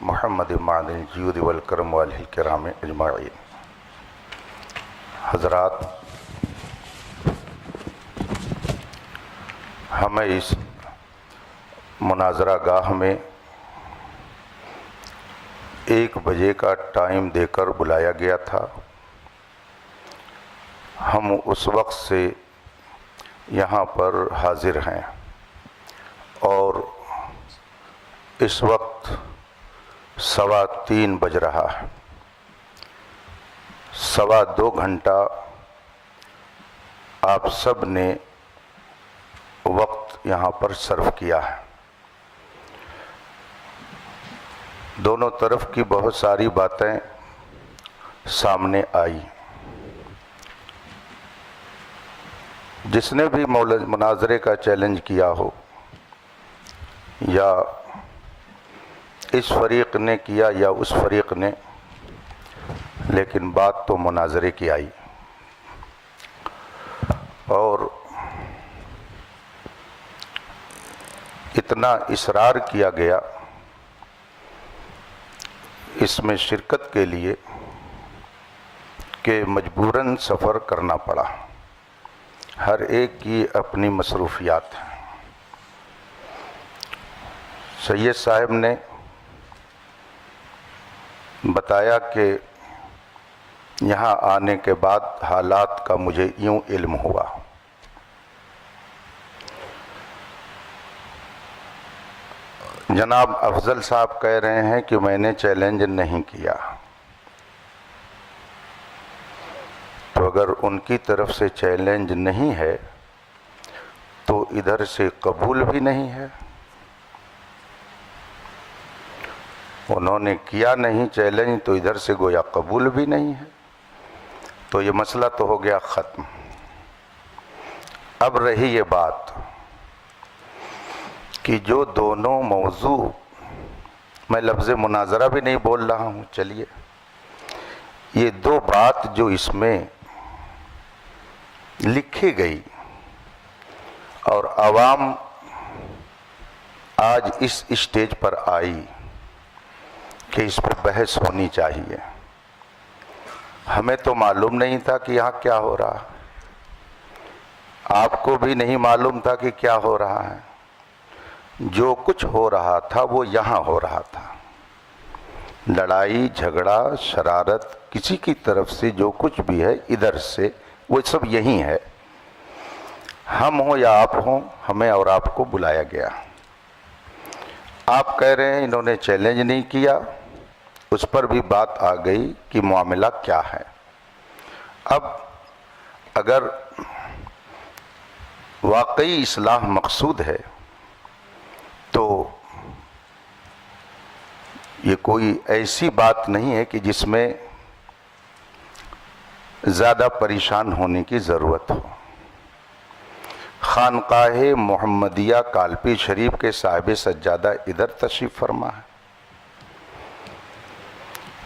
محمد معدن الجود والکرم والہ الکرام اجمعین۔ حضرات، ہمیں اس مناظرہ گاہ میں 1 بجے کا ٹائم دے کر بلایا گیا تھا۔ ہم اس وقت سے یہاں پر حاضر ہیں اور اس وقت 2:15 بج رہا ہے۔ 2.25 گھنٹہ آپ سب نے وقت یہاں پر صرف کیا ہے۔ دونوں طرف کی بہت ساری باتیں سامنے آئی۔ جس نے بھی مناظرے کا چیلنج کیا ہو، یا اس فریق نے کیا یا اس فریق نے، لیکن بات تو مناظرے کی آئی۔ اور اتنا اصرار کیا گیا اس میں شرکت کے لیے کہ مجبوراً سفر کرنا پڑا۔ ہر ایک کی اپنی مصروفیات ہیں۔ سید صاحب نے بتایا کہ یہاں آنے کے بعد حالات کا مجھے یوں علم ہوا۔ جناب افضل صاحب کہہ رہے ہیں کہ میں نے چیلنج نہیں کیا، تو اگر ان کی طرف سے چیلنج نہیں ہے تو ادھر سے قبول بھی نہیں ہے۔ انہوں نے کیا نہیں چیلنج تو ادھر سے گویا قبول بھی نہیں ہے، تو یہ مسئلہ تو ہو گیا ختم۔ اب رہی یہ بات کہ جو دونوں موضوع، میں لفظ مناظرہ بھی نہیں بول رہا ہوں، چلیے، یہ 2 بات جو اس میں لکھی گئی اور عوام آج اس اسٹیج پر آئی کہ اس پر بحث ہونی چاہیے، ہمیں تو معلوم نہیں تھا کہ یہاں کیا ہو رہا، آپ کو بھی نہیں معلوم تھا کہ کیا ہو رہا ہے۔ جو کچھ ہو رہا تھا وہ یہاں ہو رہا تھا۔ لڑائی جھگڑا شرارت کسی کی طرف سے جو کچھ بھی ہے ادھر سے، وہ سب یہی ہے۔ ہم ہوں یا آپ ہوں، ہمیں اور آپ کو بلایا گیا۔ آپ کہہ رہے ہیں انہوں نے چیلنج نہیں کیا، اس پر بھی بات آ گئی کہ معاملہ کیا ہے۔ اب اگر واقعی اصلاح مقصود ہے تو یہ کوئی ایسی بات نہیں ہے کہ جس میں زیادہ پریشان ہونے کی ضرورت ہو۔ خانقاہ محمدیہ کالپی شریف کے صاحب سجادہ ادھر تشریف فرما ہے،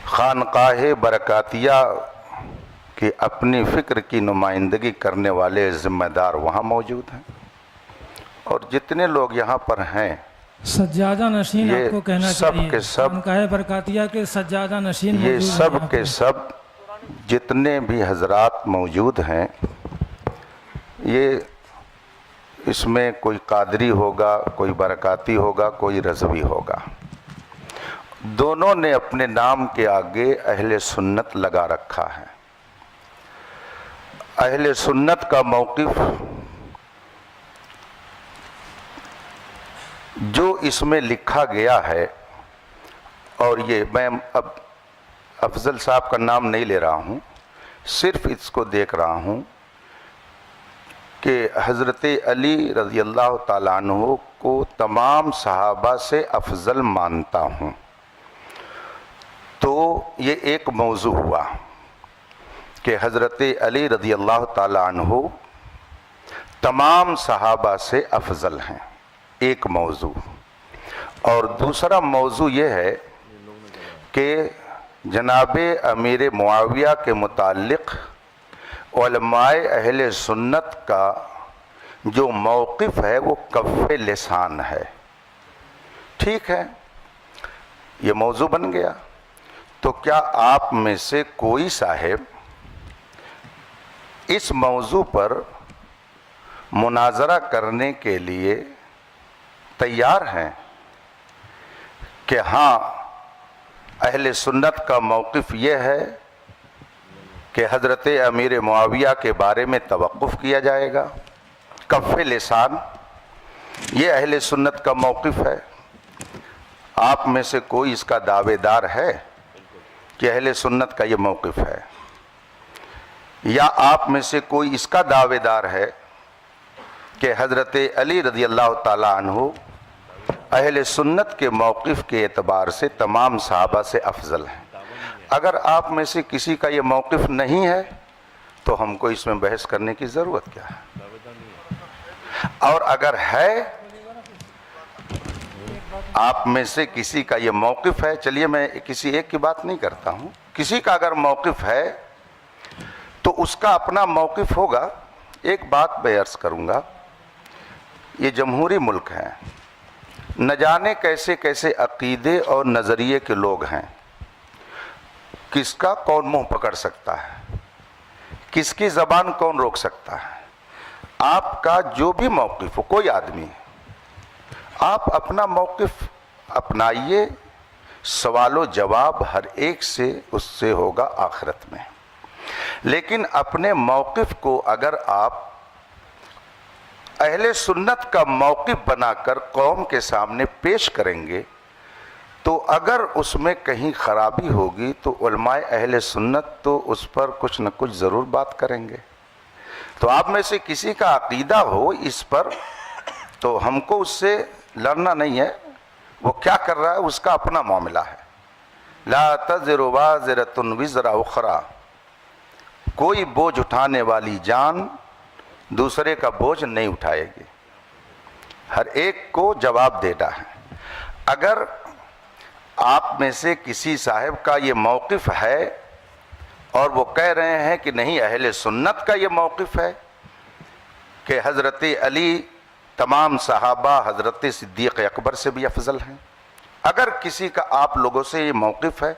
خانقاہ برکاتیہ کے اپنی فکر کی نمائندگی کرنے والے ذمہ دار وہاں موجود ہیں، اور جتنے لوگ یہاں پر ہیں سجادہ نشین یہ آپ کو کہنا سب چاہیے، کے سب خانقاہ برکاتیہ کے سجادہ نشین یہ موجود ہیں سب یہاں کے پہ۔ سب جتنے بھی حضرات موجود ہیں، یہ اس میں کوئی قادری ہوگا، کوئی برکاتی ہوگا، کوئی رضوی ہوگا، دونوں نے اپنے نام کے آگے اہل سنت لگا رکھا ہے۔ اہل سنت کا موقف جو اس میں لکھا گیا ہے، اور یہ میں اب افضل صاحب کا نام نہیں لے رہا ہوں، صرف اس کو دیکھ رہا ہوں کہ حضرت علی رضی اللہ تعالیٰ عنہ کو تمام صحابہ سے افضل مانتا ہوں، تو یہ ایک موضوع ہوا کہ حضرت علی رضی اللہ تعالیٰ عنہ تمام صحابہ سے افضل ہیں، ایک موضوع۔ اور دوسرا موضوع یہ ہے کہ جناب امیر معاویہ کے متعلق علماء اہل سنت کا جو موقف ہے وہ کف لسان ہے۔ ٹھیک ہے، یہ موضوع بن گیا. تو کیا آپ میں سے کوئی صاحب اس موضوع پر مناظرہ کرنے کے لیے تیار ہیں کہ ہاں اہل سنت کا موقف یہ ہے کہ حضرت امیر معاویہ کے بارے میں توقف کیا جائے گا؟ کف لسان یہ اہل سنت کا موقف ہے. آپ میں سے کوئی اس کا دعوے دار ہے کہ اہل سنت کا یہ موقف ہے؟ یا آپ میں سے کوئی اس کا دعوے دار ہے کہ حضرت علی رضی اللہ تعالی عنہ اہل سنت کے موقف کے اعتبار سے تمام صحابہ سے افضل ہیں؟ اگر آپ میں سے کسی کا یہ موقف نہیں ہے تو ہم کو اس میں بحث کرنے کی ضرورت کیا ہے؟ اور اگر ہے آپ میں سے کسی کا یہ موقف ہے، چلیے میں کسی ایک کی بات نہیں کرتا ہوں، کسی کا اگر موقف ہے تو اس کا اپنا موقف ہوگا. ایک بات میں عرض کروں گا، یہ جمہوری ملک ہے، نہ جانے کیسے کیسے عقیدے اور نظریے کے لوگ ہیں. کس کا کون منہ پکڑ سکتا ہے؟ کس کی زبان کون روک سکتا ہے؟ آپ کا جو بھی موقف ہو، کوئی آدمی، آپ اپنا موقف اپنائیے، سوال و جواب ہر ایک سے اس سے ہوگا آخرت میں. لیکن اپنے موقف کو اگر آپ اہل سنت کا موقف بنا کر قوم کے سامنے پیش کریں گے تو اگر اس میں کہیں خرابی ہوگی تو علماء اہل سنت تو اس پر کچھ نہ کچھ ضرور بات کریں گے. تو آپ میں سے کسی کا عقیدہ ہو اس پر تو ہم کو اس سے لڑنا نہیں ہے، وہ کیا کر رہا ہے اس کا اپنا معاملہ ہے. لا تزر وازرۃ وزر اخرى، کوئی بوجھ اٹھانے والی جان دوسرے کا بوجھ نہیں اٹھائے گی، ہر ایک کو جواب دینا ہے. اگر آپ میں سے کسی صاحب کا یہ موقف ہے اور وہ کہہ رہے ہیں کہ نہیں اہل سنت کا یہ موقف ہے کہ حضرت علی تمام صحابہ حضرت صدیق اکبر سے بھی افضل ہیں، اگر کسی کا آپ لوگوں سے یہ موقف ہے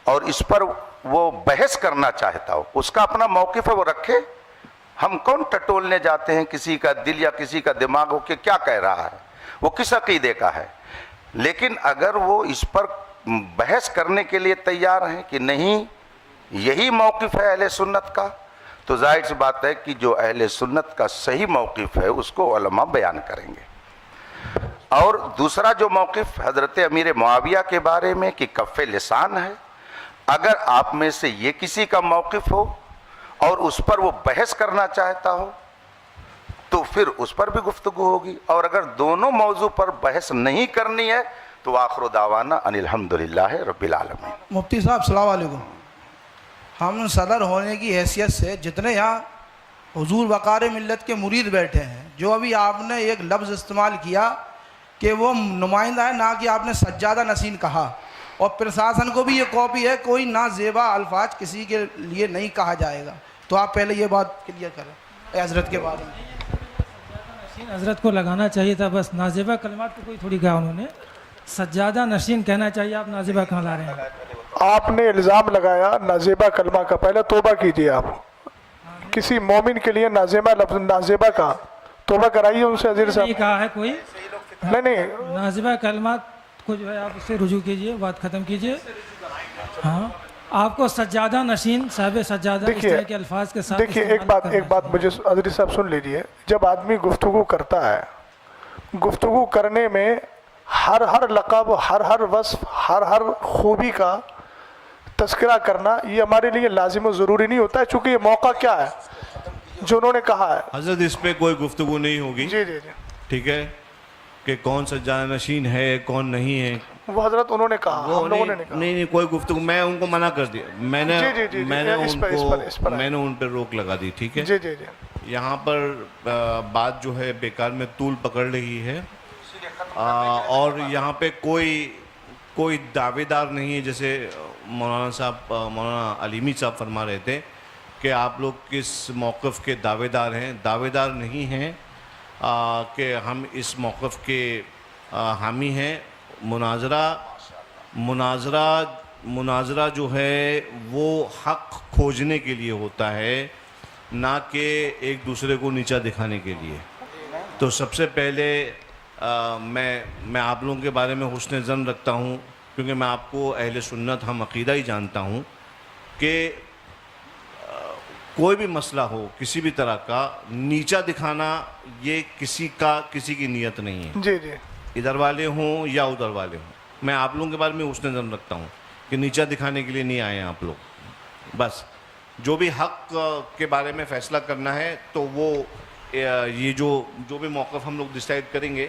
اور اس پر وہ بحث کرنا چاہتا ہو، اس کا اپنا موقف ہے، وہ رکھے. ہم کون ٹٹولنے جاتے ہیں کسی کا دل یا کسی کا دماغ ہو کہ کیا کہہ رہا ہے، وہ کس عقیدے کا ہے. لیکن اگر وہ اس پر بحث کرنے کے لیے تیار ہیں کہ نہیں یہی موقف ہے اہل سنت کا، تو ظاہر سی بات ہے کہ جو اہل سنت کا صحیح موقف ہے اس کو علماء بیان کریں گے. اور دوسرا جو موقف حضرت امیر معاویہ کے بارے میں کہ کف لسان ہے، اگر آپ میں سے یہ کسی کا موقف ہو اور اس پر وہ بحث کرنا چاہتا ہو تو پھر اس پر بھی گفتگو ہوگی. اور اگر دونوں موضوع پر بحث نہیں کرنی ہے تو آخر دعوانا ان الحمدللہ رب العالمین. مفتی صاحب السلام علیکم. ہم صدر ہونے کی حیثیت سے جتنے یہاں حضور وقار ملت کے مرید بیٹھے ہیں، جو ابھی آپ نے ایک لفظ استعمال کیا کہ وہ نمائندہ ہے، نہ کہ آپ نے سجادہ نشین کہا، اور پرشاسن کو بھی یہ کاپی ہے، کوئی نہ زیبا الفاظ کسی کے لیے نہیں کہا جائے گا. تو آپ پہلے یہ بات کلیئر کریں حضرت کے بارے میں. حضرت کو لگانا چاہیے تھا، بس نازیبہ کلمات کو کوئی تھوڑی کہا انہوں نے، سجادہ نشین کہنا چاہیے. آپ نازیبہ کہاں لا رہے ہیں؟ آپ نے الزام لگایا نازیبہ کلمہ کا، پہلے توبہ کیجیے. آپ کسی مومن کے لیے نازیبہ لفظ نازیبہ کا توبہ کرائیے ان سے. عزیز نہیں کہا ہے کوئی، نہیں نازیبہ کلمات کو جو ہے آپ اس سے رجوع کیجئے، بات ختم کیجئے. ہاں آپ کو سجادہ نشین صاحب سجادہ اس طرح کے الفاظ کے ساتھ دیکھیے ایک بات مجھے عزیز صاحب سن لیجیے. جب آدمی گفتگو کرتا ہے، گفتگو کرنے میں ہر لقب، ہر وصف، ہر خوبی کا تذکرہ کرنا یہ ہمارے لیے لازم و ضروری نہیں ہوتا ہے، چونکہ یہ موقع کیا ہے جو انہوں نے کہا ہے. حضرت اس پہ کوئی گفتگو نہیں ہوگی. جی ٹھیک ہے کہ کون سجادہ نشین ہے کون نہیں ہے، وہ حضرت انہوں نے کہا، ہم لوگوں نے نہیں کہا. نہیں کوئی گفتگو، میں ان کو منع کر دیا، میں نے ان پہ روک لگا دی. ٹھیک ہے جی یہاں پر بات جو ہے بیکار میں طول پکڑ رہی ہے، اور یہاں پہ کوئی دعوے دار نہیں ہے. جیسے مولانا علیمی صاحب فرما رہے تھے کہ آپ لوگ کس موقف کے دعوے دار ہیں. دعوے دار نہیں ہیں کہ ہم اس موقف کے حامی ہیں. مناظرہ جو ہے وہ حق کھوجنے کے لیے ہوتا ہے، نہ کہ ایک دوسرے کو نیچا دکھانے کے لیے۔ تو سب سے پہلے میں آپ لوگوں کے بارے میں حسن ظن رکھتا ہوں، کیونکہ میں آپ کو اہل سنت ہم عقیدہ ہی جانتا ہوں کہ کوئی بھی مسئلہ ہو کسی بھی طرح کا نیچا دکھانا یہ کسی کی نیت نہیں ہے، جی جی، ادھر والے ہوں یا ادھر والے ہوں۔ میں آپ لوگوں کے بارے میں حسن ظن رکھتا ہوں کہ نیچا دکھانے کے لیے نہیں آئے ہیں آپ لوگ۔ بس جو بھی حق کے بارے میں فیصلہ کرنا ہے تو وہ یہ جو بھی موقف ہم لوگ ڈیسائیڈ کریں گے،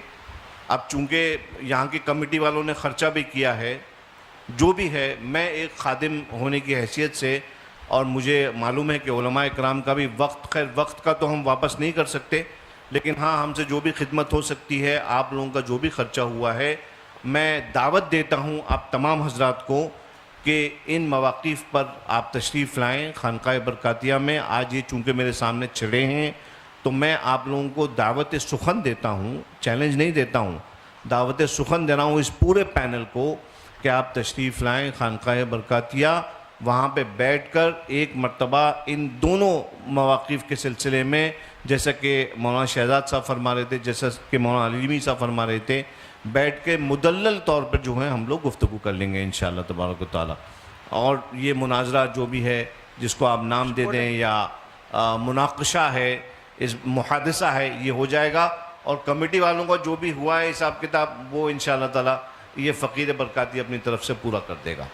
اب چونکہ یہاں کی کمیٹی والوں نے خرچہ بھی کیا ہے، جو بھی ہے، میں ایک خادم ہونے کی حیثیت سے، اور مجھے معلوم ہے کہ علماء اکرام کا بھی خیر وقت کا تو ہم واپس نہیں کر سکتے، لیکن ہاں ہم سے جو بھی خدمت ہو سکتی ہے، آپ لوگوں کا جو بھی خرچہ ہوا ہے، میں دعوت دیتا ہوں آپ تمام حضرات کو کہ ان مواقف پر آپ تشریف لائیں خانقاہ برکاتیہ میں۔ آج یہ چونکہ میرے سامنے چھڑے ہیں تو میں آپ لوگوں کو دعوت سخن دیتا ہوں، چیلنج نہیں دیتا ہوں، دعوت سخن دے رہا ہوں اس پورے پینل کو کہ آپ تشریف لائیں خانقاہ برکاتیہ، وہاں پہ بیٹھ کر ایک مرتبہ ان دونوں مواقف کے سلسلے میں، جیسا کہ مولانا شہزاد صاحب فرما رہے تھے، جیسا کہ مولانا علیمی صاحب فرما رہے تھے، بیٹھ کے مدلل طور پر جو ہے ہم لوگ گفتگو کر لیں گے انشاءاللہ تبارک و تعالیٰ۔ اور یہ مناظرہ جو بھی ہے، جس کو آپ نام دے دیں یا مناقشہ ہے، اس محادثہ ہے، یہ ہو جائے گا، اور کمیٹی والوں کا جو بھی ہوا ہے حساب کتاب وہ انشاءاللہ تعالیٰ یہ فقیر برکاتی اپنی طرف سے پورا کر دے گا۔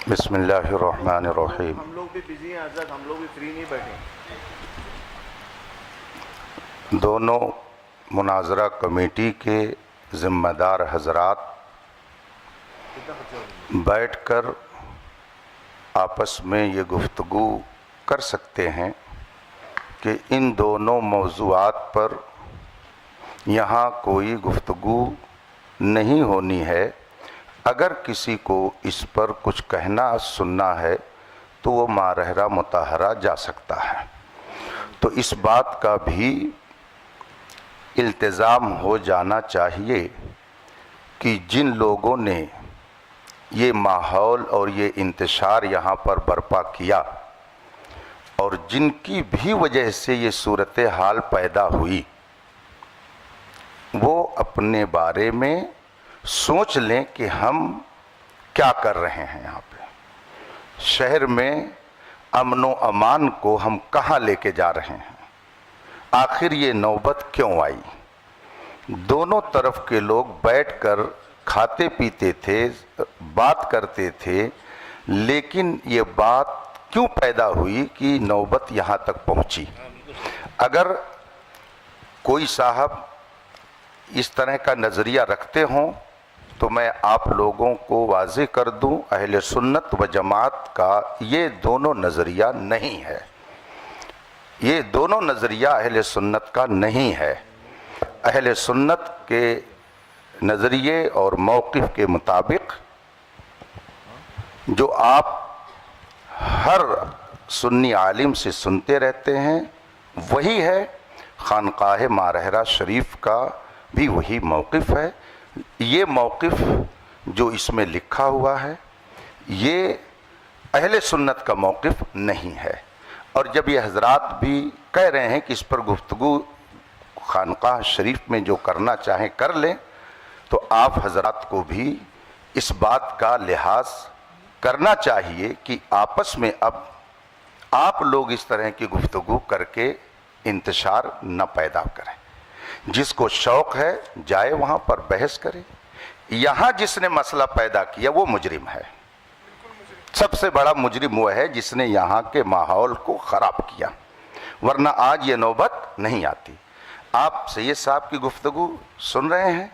بسم اللہ الرحمن الرحیم۔ ہم لوگ بھی بزی ہیں حضرت، ہم لوگ بھی فری نہیں بیٹھے۔ دونوں مناظرہ کمیٹی کے ذمہ دار حضرات بیٹھ کر آپس میں یہ گفتگو کر سکتے ہیں کہ ان دونوں موضوعات پر یہاں کوئی گفتگو نہیں ہونی ہے۔ اگر کسی کو اس پر کچھ کہنا سننا ہے تو وہ مارحرہ مطہرہ جا سکتا ہے۔ تو اس بات کا بھی التزام ہو جانا چاہیے کہ جن لوگوں نے یہ ماحول اور یہ انتشار یہاں پر برپا کیا اور جن کی بھی وجہ سے یہ صورتحال پیدا ہوئی، وہ اپنے بارے میں سوچ لیں کہ ہم کیا کر رہے ہیں یہاں پہ، شہر میں امن و امان کو ہم کہاں لے کے جا رہے ہیں، آخر یہ نوبت کیوں آئی۔ دونوں طرف کے لوگ بیٹھ کر کھاتے پیتے تھے، بات کرتے تھے، لیکن یہ بات کیوں پیدا ہوئی کہ نوبت یہاں تک پہنچی۔ اگر کوئی صاحب اس طرح کا نظریہ رکھتے ہوں تو میں آپ لوگوں کو واضح کر دوں، اہل سنت و جماعت کا یہ دونوں نظریہ نہیں ہے، یہ دونوں نظریہ اہل سنت کا نہیں ہے۔ اہل سنت کے نظریے اور موقف کے مطابق جو آپ ہر سنی عالم سے سنتے رہتے ہیں وہی ہے، خانقاہ مارحرہ شریف کا بھی وہی موقف ہے۔ یہ موقف جو اس میں لکھا ہوا ہے یہ اہل سنت کا موقف نہیں ہے، اور جب یہ حضرات بھی کہہ رہے ہیں کہ اس پر گفتگو خانقاہ شریف میں جو کرنا چاہیں کر لیں، تو آپ حضرات کو بھی اس بات کا لحاظ کرنا چاہیے کہ آپس میں اب آپ لوگ اس طرح کی گفتگو کر کے انتشار نہ پیدا کریں۔ جس کو شوق ہے جائے وہاں پر بحث کرے۔ یہاں جس نے مسئلہ پیدا کیا وہ مجرم ہے، سب سے بڑا مجرم وہ ہے جس نے یہاں کے ماحول کو خراب کیا، ورنہ آج یہ نوبت نہیں آتی۔ آپ سید صاحب کی گفتگو سن رہے ہیں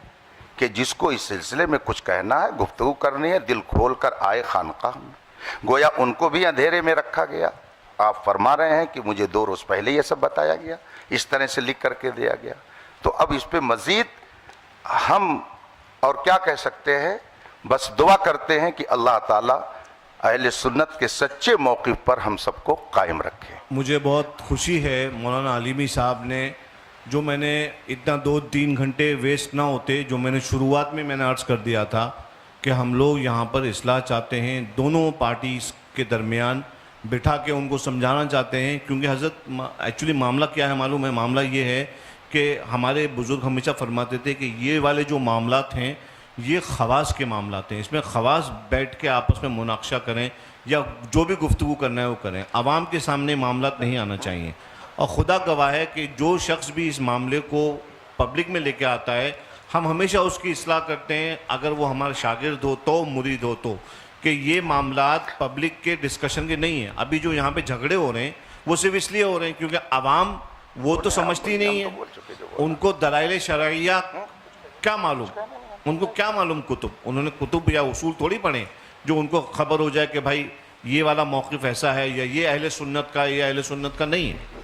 کہ جس کو اس سلسلے میں کچھ کہنا ہے، گفتگو کرنی ہے، دل کھول کر آئے خانقاہ میں۔ گویا ان کو بھی اندھیرے میں رکھا گیا۔ آپ فرما رہے ہیں کہ مجھے 2 روز پہلے یہ سب بتایا گیا، اس طرح سے لکھ کر کے دیا گیا، تو اب اس پہ مزید ہم اور کیا کہہ سکتے ہیں؟ بس دعا کرتے ہیں کہ اللہ تعالیٰ اہل سنت کے سچے موقف پر ہم سب کو قائم رکھے۔ مجھے بہت خوشی ہے مولانا علیمی صاحب نے، جو میں نے اتنا 2-3 گھنٹے ویسٹ نہ ہوتے، جو میں نے شروعات میں نے عرض کر دیا تھا کہ ہم لوگ یہاں پر اصلاح چاہتے ہیں، دونوں پارٹیز کے درمیان بٹھا کے ان کو سمجھانا چاہتے ہیں، کیونکہ حضرت ایکچولی معاملہ کیا ہے معلوم ہے؟ معاملہ یہ ہے کہ ہمارے بزرگ ہمیشہ فرماتے تھے کہ یہ والے جو معاملات ہیں یہ خواص کے معاملات ہیں، اس میں خواص بیٹھ کے آپس میں مناقشہ کریں یا جو بھی گفتگو کرنا ہے وہ کریں، عوام کے سامنے معاملات نہیں آنا چاہیے۔ اور خدا گواہ ہے کہ جو شخص بھی اس معاملے کو پبلک میں لے کے آتا ہے، ہم ہمیشہ اس کی اصلاح کرتے ہیں، اگر وہ ہمارا شاگرد ہو تو، مرید ہو تو، کہ یہ معاملات پبلک کے ڈسکشن کے نہیں ہیں۔ ابھی جو یہاں پہ جھگڑے ہو رہے ہیں وہ صرف اس لیے ہو رہے ہیں کیونکہ عوام وہ تو سمجھتی نہیں ہے، ان کو دلائل شرعیہ کیا معلوم، ان کو کیا معلوم کتب، انہوں نے کتب یا اصول تھوڑی پڑھیں جو ان کو خبر ہو جائے کہ بھائی یہ والا موقف ایسا ہے یا یہ اہل سنت کا یا اہل سنت کا نہیں ہے۔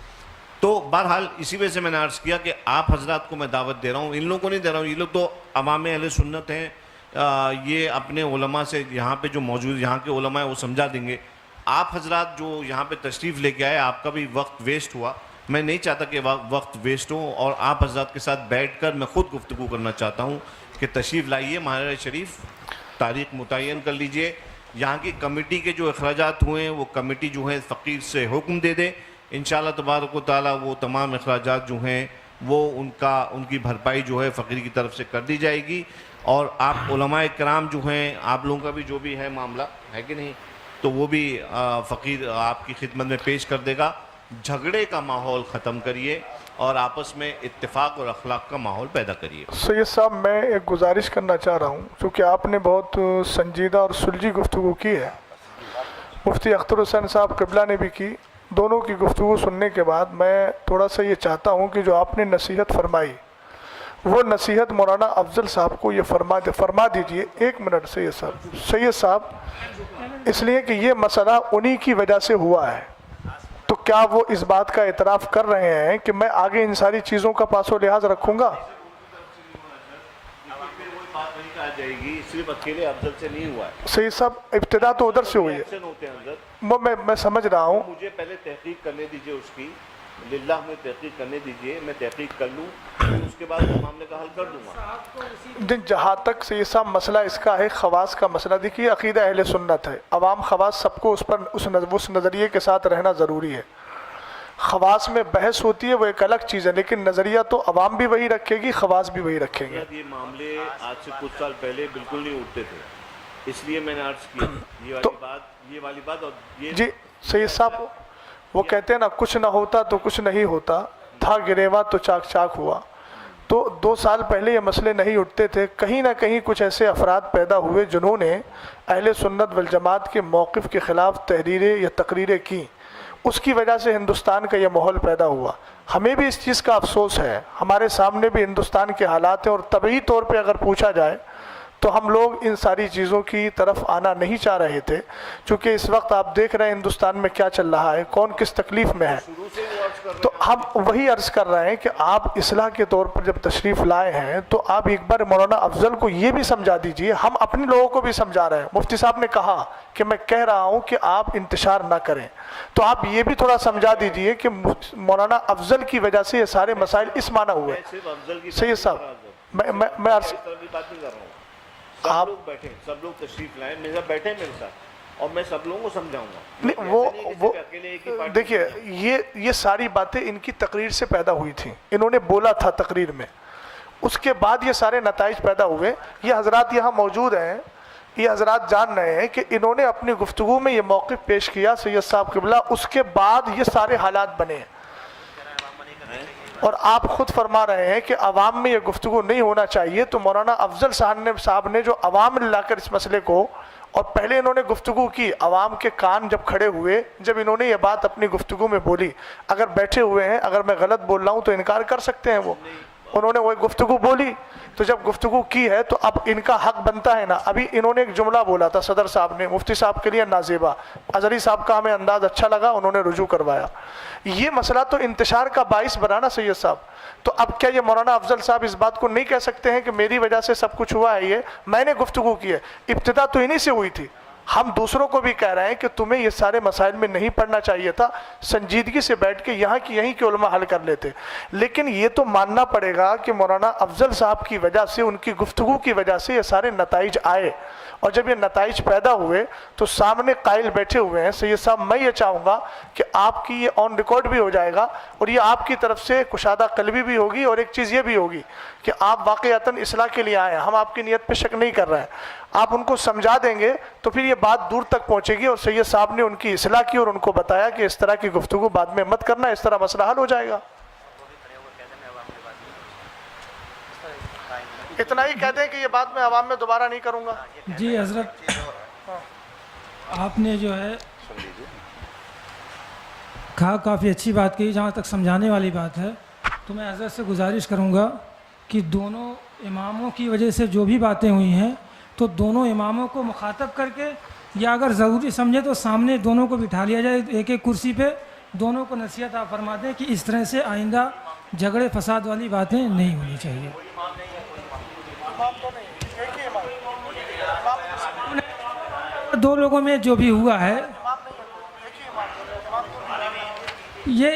تو بہرحال اسی وجہ سے میں نے عرض کیا کہ آپ حضرات کو میں دعوت دے رہا ہوں، ان لوگوں کو نہیں دے رہا ہوں، یہ لوگ تو عوام اہل سنت ہیں، یہ اپنے علماء سے یہاں پہ جو موجود یہاں کے علماء ہیں وہ سمجھا دیں گے۔ آپ حضرات جو یہاں پہ تشریف لے کے آئے، آپ کا بھی وقت ویسٹ ہوا، میں نہیں چاہتا کہ وقت ویسٹ ہو، اور آپ حضرات کے ساتھ بیٹھ کر میں خود گفتگو کرنا چاہتا ہوں کہ تشریف لائیے ماہر شریف، تاریخ متعین کر لیجئے، یہاں کی کمیٹی کے جو اخراجات ہوئے ہیں وہ کمیٹی جو ہے فقیر سے حکم دے دے، انشاءاللہ تبارک و تعالی وہ تمام اخراجات جو ہیں وہ ان کی بھرپائی جو ہے فقیر کی طرف سے کر دی جائے گی، اور آپ علماء کرام جو ہیں، آپ لوگوں کا بھی جو بھی ہے معاملہ ہے کہ نہیں، تو وہ بھی فقیر آپ کی خدمت میں پیش کر دے گا۔ جھگڑے کا ماحول ختم کریے اور آپس میں اتفاق اور اخلاق کا ماحول پیدا کریے۔ سید صاحب، میں ایک گزارش کرنا چاہ رہا ہوں، چونکہ آپ نے بہت سنجیدہ اور سلجھی گفتگو کی ہے، مفتی اختر حسین صاحب قبلہ نے بھی کی، دونوں کی گفتگو سننے کے بعد میں تھوڑا سا یہ چاہتا ہوں کہ جو آپ نے نصیحت فرمائی وہ نصیحت مولانا افضل صاحب کو یہ فرما دیجئے۔ ایک منٹ سید صاحب، اس لیے کہ یہ مسئلہ انہی کی وجہ سے ہوا ہے، تو کیا وہ اس بات کا اعتراف کر رہے ہیں کہ میں آگے ان ساری چیزوں کا پاس و لحاظ رکھوں گا؟ بات نہیں کہا جائے گی، صرف اکیلے افضل سے نہیں ہوا ہے سید صاحب، ابتدا تو ادھر سے ہوئی ہے، میں سمجھ رہا ہوں، مجھے پہلے تحقیق کرنے دیجئے، اس کی للہ میں تحقیق کرنے دیجئے، میں تحقیق کر لوں، اس کے بعد معاملے کا حل کر دوں گا۔ جہاں تک سید صاحب مسئلہ اس کا ہے خواص کا مسئلہ، دیکھیے عقیدہ اہل سنت ہے، عوام خواص سب کو اس نظریے کے ساتھ رہنا ضروری ہے۔ خواص میں بحث ہوتی ہے وہ ایک الگ چیز ہے، لیکن نظریہ تو عوام بھی وہی رکھے گی، خواص بھی وہی رکھیں گے۔ یہ معاملے آج سے کچھ سال پہلے بالکل نہیں اٹھتے تھے، اس لیے میں نے عرض کیا یہ والی بات اور یہ جی سید صاحب، وہ کہتے ہیں نا کچھ نہ ہوتا تو کچھ نہیں ہوتا، تھا گریوا تو چاک چاک ہوا۔ تو 2 سال پہلے یہ مسئلے نہیں اٹھتے تھے، کہیں نہ کہیں کچھ ایسے افراد پیدا ہوئے جنہوں نے اہل سنت والجماعت کے موقف کے خلاف تحریریں یا تقریریں کی، اس کی وجہ سے ہندوستان کا یہ ماحول پیدا ہوا۔ ہمیں بھی اس چیز کا افسوس ہے، ہمارے سامنے بھی ہندوستان کے حالات ہیں، اور طبعی طور پہ اگر پوچھا جائے تو ہم لوگ ان ساری چیزوں کی طرف آنا نہیں چاہ رہے تھے، چونکہ اس وقت آپ دیکھ رہے ہیں ہندوستان میں کیا چل رہا ہے، کون کس تکلیف میں ہے۔ تو ہم وہی عرض کر رہے ہیں کہ آپ اصلاح کے طور پر جب تشریف لائے ہیں تو آپ ایک بار مولانا افضل کو یہ بھی سمجھا دیجئے، ہم اپنے لوگوں کو بھی سمجھا رہے ہیں۔ مفتی صاحب نے کہا کہ میں کہہ رہا ہوں کہ آپ انتشار نہ کریں، تو آپ یہ بھی تھوڑا سمجھا دیجئے کہ مولانا افضل کی وجہ سے یہ سارے مسائل اس معنی ہوئے۔ سید صاحب، میں عرض سب لوگ بیٹھیں، سب لوگ تشریف لائیں، میرے ساتھ بیٹھیں میرے ساتھ، اور میں سب لوگوں کو سمجھاؤں گا۔ نہیں، وہ دیکھیے یہ ساری باتیں ان کی تقریر سے پیدا ہوئی تھیں، انہوں نے بولا تھا تقریر میں، اس کے بعد یہ سارے نتائج پیدا ہوئے۔ یہ حضرات یہاں موجود ہیں، یہ حضرات جان رہے ہیں کہ انہوں نے اپنی گفتگو میں یہ موقف پیش کیا سید صاحب قبلہ، اس کے بعد یہ سارے حالات بنے ہیں، اور آپ خود فرما رہے ہیں کہ عوام میں یہ گفتگو نہیں ہونا چاہیے۔ تو مولانا افضل صاحب نے جو عوام میں لا کر اس مسئلے کو، اور پہلے انہوں نے گفتگو کی، عوام کے کان جب کھڑے ہوئے، جب انہوں نے یہ بات اپنی گفتگو میں بولی، اگر بیٹھے ہوئے ہیں، اگر میں غلط بول رہا ہوں تو انکار کر سکتے ہیں، وہ انہوں نے وہ گفتگو بولی، تو جب گفتگو کی ہے تو اب ان کا حق بنتا ہے نا۔ ابھی انہوں نے ایک جملہ بولا تھا صدر صاحب نے، مفتی صاحب کے لیے نازیبا، اظہری صاحب کا ہمیں انداز اچھا لگا، انہوں نے رجوع کروایا۔ یہ مسئلہ تو انتشار کا باعث بنا نا سید صاحب، تو اب کیا یہ مولانا افضل صاحب اس بات کو نہیں کہہ سکتے ہیں کہ میری وجہ سے سب کچھ ہوا ہے؟ یہ میں نے گفتگو کی ہے، ابتدا تو انہی سے ہوئی تھی، ہم دوسروں کو بھی کہہ رہے ہیں کہ تمہیں یہ سارے مسائل میں نہیں پڑھنا چاہیے تھا، سنجیدگی سے بیٹھ کے یہاں کی یہیں کے علماء حل کر لیتے. لیکن یہ تو ماننا پڑے گا کہ مولانا افضل صاحب کی وجہ سے، ان کی گفتگو کی وجہ سے یہ سارے نتائج آئے، اور جب یہ نتائج پیدا ہوئے تو سامنے قائل بیٹھے ہوئے ہیں. سید صاحب میں یہ چاہوں گا کہ آپ کی یہ آن ریکارڈ بھی ہو جائے گا، اور یہ آپ کی طرف سے کشادہ قلبی بھی ہوگی، اور ایک چیز یہ بھی ہوگی کہ آپ واقعتاً اصلاح کے لیے آئے ہیں. ہم آپ کی نیت پہ شک نہیں کر رہے ہیں. آپ ان کو سمجھا دیں گے تو پھر یہ بات دور تک پہنچے گی، اور سید صاحب نے ان کی اصلاح کی اور ان کو بتایا کہ اس طرح کی گفتگو بعد میں مت کرنا، اس طرح مسئلہ حل ہو جائے گا. اتنا ہی کہہ دیں کہ یہ بات میں عوام میں دوبارہ نہیں کروں گا. جی حضرت، آپ نے جو ہے کہا، کافی اچھی بات کہی. جہاں تک سمجھانے والی بات ہے تو میں حضرت سے گزارش کروں گا کہ دونوں اماموں کی وجہ سے جو بھی باتیں ہوئی ہیں تو دونوں اماموں کو مخاطب کر کے، یا اگر ضروری سمجھے تو سامنے دونوں کو بٹھا لیا جائے ایک ایک کرسی پہ، دونوں کو نصیحت آپ فرما دیں کہ اس طرح سے آئندہ جھگڑے فساد والی باتیں نہیں ہونی چاہیے. دو لوگوں میں جو بھی ہوا ہے یہ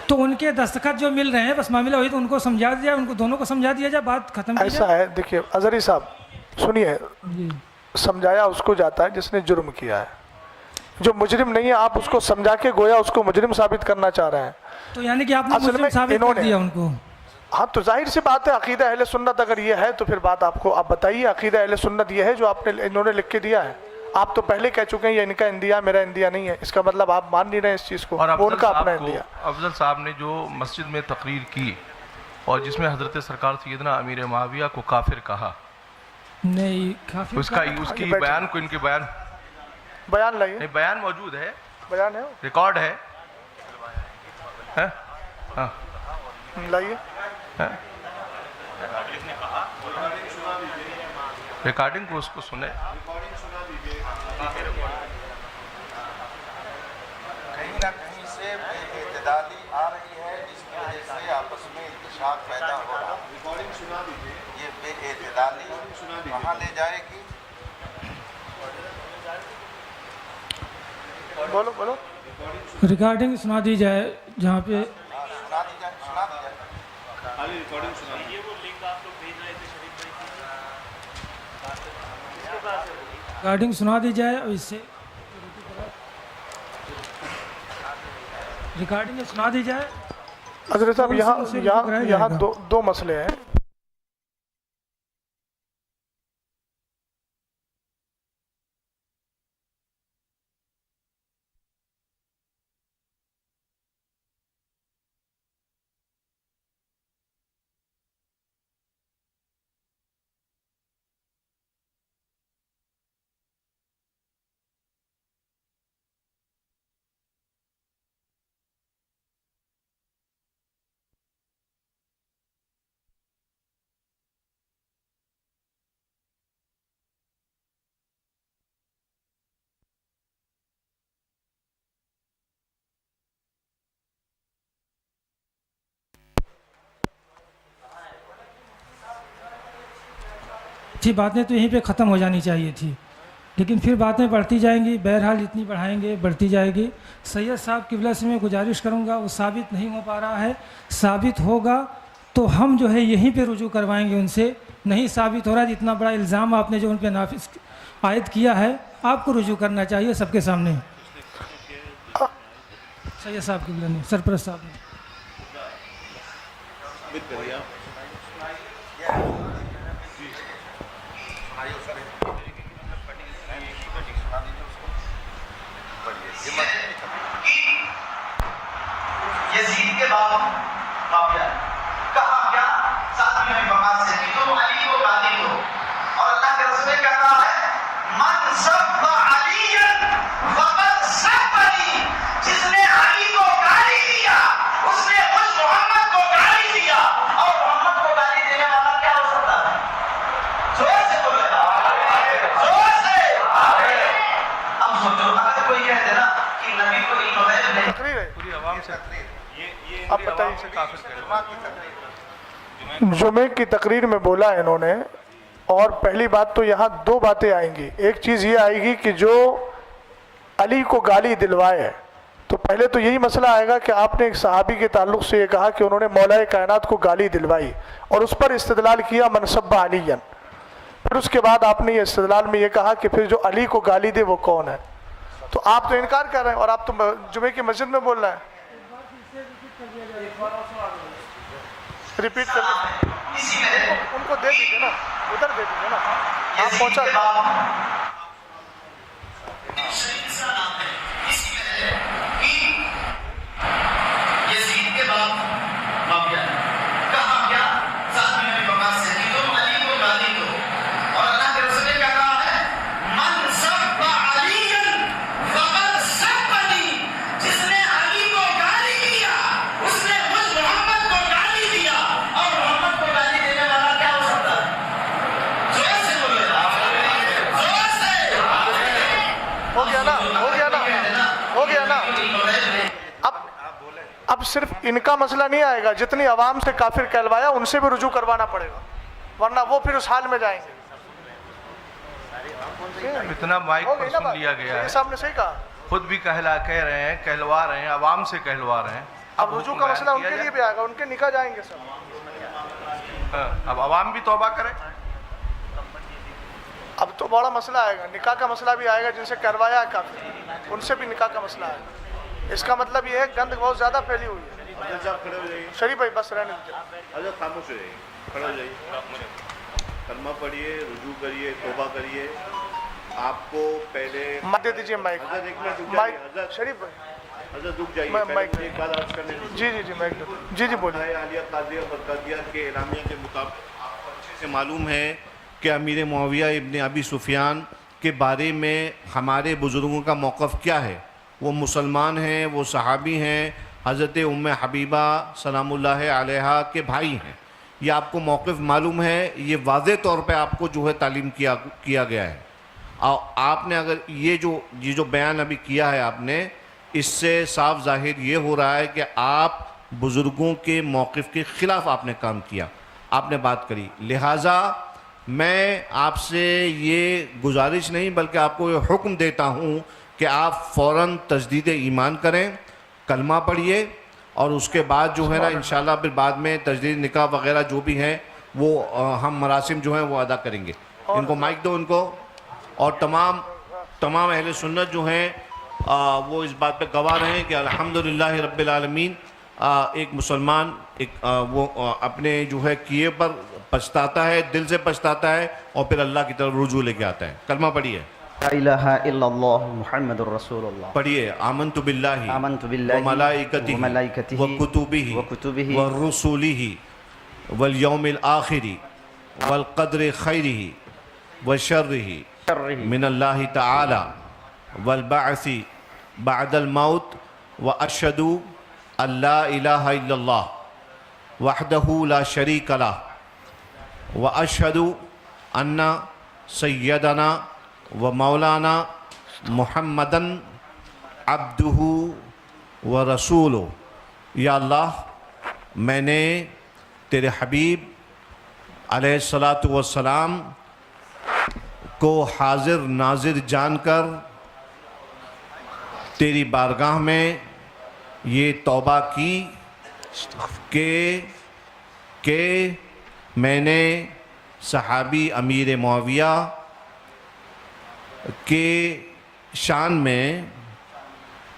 تو ان کے دستخط جو مل رہے ہیں، بس معاملہ ہوئی تو ان کو سمجھا دیا، ان کو دونوں کو سمجھا دیا جائے، بات ختم کی ایسا ہے. دیکھیے اظہری صاحب سنیے، سمجھایا اس کو جاتا ہے جس نے جرم کیا ہے. جو مجرم نہیں ہے آپ اس کو سمجھا کے گویا اس کو مجرم ثابت کرنا چاہ رہے ہیں. تو یعنی کہ آپ نے اصل مجرم میں ثابت انہوں کر نے، دیا ان کو. ہاں تو ظاہر سی بات ہے، عقیدہ اہل سنت اگر یہ ہے تو پھر بات آپ کو، آپ بتائیے عقیدہ اہل سنت یہ ہے جو آپ نے، انہوں نے لکھ کے دیا ہے. آپ تو پہلے کہہ چکے ہیں یہ ان کا اندیا میرا اندیا نہیں ہے، اس کا مطلب آپ مان نہیں رہے اس چیز کو، اور وہ ان کا اپنا اندیا. افضل صاحب نے جو مسجد میں تقریر کی اور جس میں حضرت سرکار سیدنا امیر معاویہ کو کافر کہا، نہیں کافی اس کی بیان کو، ان کے بیان لائیے. نہیں، بیان موجود ہے، بیان ہے، ریکارڈ ہے. ہاں لائیے. ریکارڈنگ کو اس کو سنے. کہیں نہ کہیں سے بے اعتدالی آ رہی ہے جس کی وجہ سے آپس میں انتشاق پیدا ہو رہا ہے. یہ بے اعتدالی کہاں لے جائے گی؟ بولو بولو. ریکارڈنگ سنا دی جائے جہاں پہ سنا دی جائے. ریکارڈنگ سنا دی جائے، اور اس سے ریکارڈنگ سنا دی جائے. حضرت صاحب یہاں دو مسئلے ہیں. اچھی باتیں تو یہیں پہ ختم ہو جانی چاہیے تھی، لیکن پھر باتیں بڑھتی جائیں گی. بہرحال جتنی بڑھائیں گے بڑھتی جائے گی. سید صاحب قبلہ سے میں گزارش کروں گا، وہ ثابت نہیں ہو پا رہا ہے، ثابت ہوگا تو ہم جو ہے یہیں پہ رجوع کروائیں گے ان سے. نہیں ثابت ہو رہا ہے، اتنا بڑا الزام آپ نے جو ان پہ نافذ عائد کیا ہے، آپ کو رجوع کرنا چاہیے سب کے سامنے. سید صاحب قبلہ نے، سرپرست صاحب نے. یزید کے بعد معاویہ کہا کیا ساتھ میں بقا سے کہ تم علی کو گالی دو، اور اللہ کے رسول کہہ رہا ہے من سب علی فقد سبنی، جس نے علی کو گالی دیا اس نے خود محمد کو گالی دیا. اور محمد کو گالی دینے والا کیا ہو سکتا ہے؟ زور سے بولے گا، زور سے. اب سوچو اگر کوئی کہہ دے نا کہ نبی کو علم غیب نہیں، پوری عوام سے آپ بتائیے. جمعے کی تقریر میں بولا انہوں نے، اور پہلی بات تو یہاں دو باتیں آئیں گی. ایک چیز یہ آئے گی کہ جو علی کو گالی دلوائے، تو پہلے تو یہی مسئلہ آئے گا کہ آپ نے ایک صحابی کے تعلق سے یہ کہا کہ انہوں نے مولا کائنات کو گالی دلوائی اور اس پر استدلال کیا من سب علیًا. پھر اس کے بعد آپ نے یہ استدلال میں یہ کہا کہ پھر جو علی کو گالی دے وہ کون ہے. تو آپ تو انکار کر رہے ہیں اور آپ تو جمعے کی مسجد میں بول رہے ہیں. ریپیٹ کر ان کو دے دیجیے نا، ادھر دے دیجیے نا، آپ پہنچا یزید کے بعد معاویہ کہا کیا ذات میں بقا سے کہ تم علی کو گالی دو، اور اللہ کے رسول نے کیا کہا ہے من سب علیًا فقد سبنی، جس نے علی کو گالی دیا اس نے مجھ محمد کو گالی دیا. اور محمد کو گالی دینے والا کیا ہو سکتا ہے؟ زور سے بولے، زور سے. ہو گیا نا، ہو گیا نا، ہو گیا نا. اب صرف ان کا مسئلہ نہیں آئے گا، جتنی عوام سے کافر کہلوایا ان سے بھی رجوع کروانا پڑے گا، ورنہ وہ پھر اس حال میں جائیں گے. اتنا مائک پر سن لیا گیا ہے، صاحب نے صحیح کہا، خود بھی کہہ رہے ہیں، کہلوا رہے ہیں، عوام سے کہلوا رہے ہیں. اب رجوع کا مسئلہ ان کے لیے بھی آئے گا، ان کے نکاح جائیں گے سب. اب عوام بھی توبہ کرے. اب تو بڑا مسئلہ آئے گا، نکاح کا مسئلہ بھی آئے گا، جن سے کروایا ہے کافر ان سے بھی نکاح کا مسئلہ آئے گا. اس کا مطلب یہ ہے گند بہت زیادہ پھیلی ہوئی ہے. شریف بھائی بس رہنے دیجیے. حضرت خاموش ہو جائیے، کھڑے ہو جائیے، کلمہ پڑھیے، رجوع کریے، توبہ کریے. آپ کو پہلے مائک دے دیجیے. مائک حضرت ایک منٹ رک جائیے. حضرت شریف بھائی حضرت رک جائیے، پہلے مجھے ایک بات عرض کرنے دیجیے. جی مائک جی بولیے. عالیہ قاضیہ برکاتیہ کے اعلامیہ کے مطابق آپ کو اچھے سے معلوم ہے کہ امیر معاویہ ابن ابی سفیان کے بارے میں ہمارے بزرگوں کا موقف کیا ہے. وہ مسلمان ہیں، وہ صحابی ہیں، حضرت ام حبیبہ سلام اللہ علیہا کے بھائی ہیں. یہ آپ کو موقف معلوم ہے، یہ واضح طور پہ آپ کو جو ہے تعلیم کیا گیا ہے. اور آپ نے اگر یہ جو بیان ابھی کیا ہے آپ نے، اس سے صاف ظاہر یہ ہو رہا ہے کہ آپ بزرگوں کے موقف کے خلاف آپ نے کام کیا، آپ نے بات کری. لہٰذا میں آپ سے یہ گزارش نہیں بلکہ آپ کو یہ حکم دیتا ہوں کہ آپ فوراً تجدید ایمان کریں، کلمہ پڑھیے، اور اس کے بعد جو ہے نا انشاءاللہ پھر بعد میں تجدید نکاح وغیرہ جو بھی ہیں وہ ہم مراسم جو ہیں وہ ادا کریں گے. ان کو مائک دو ان کو. اور تمام اہل سنت جو ہیں وہ اس بات پہ گواہ رہیں کہ الحمدللہ رب العالمین ایک مسلمان وہ اپنے جو ہے کیے پر پچھتاتا ہے، دل سے پچھتاتا ہے، اور پھر اللہ کی طرف رجوع لے کے آتا ہے. کلمہ پڑھیے. لا الہ الا اللہ محمد الرسول اللہ. پڑھیے. آمنت باللہ وملائکتہ وکتبہ ورسلہ والیوم الآخر والقدر خیرہ وشرہ من اللہ تعالی والبعث بعد الموت واشہد ان لا الہ الا اللہ وحدہ لا شریک لہ واشہد ان سیدنا و مولانا محمدن عبدہ و رسولہ. یا اللہ، میں نے تیرے حبیب علیہ الصلاۃ والسلام کو حاضر ناظر جان کر تیری بارگاہ میں یہ توبہ کی کہ میں نے صحابی امیر معاویہ کے شان میں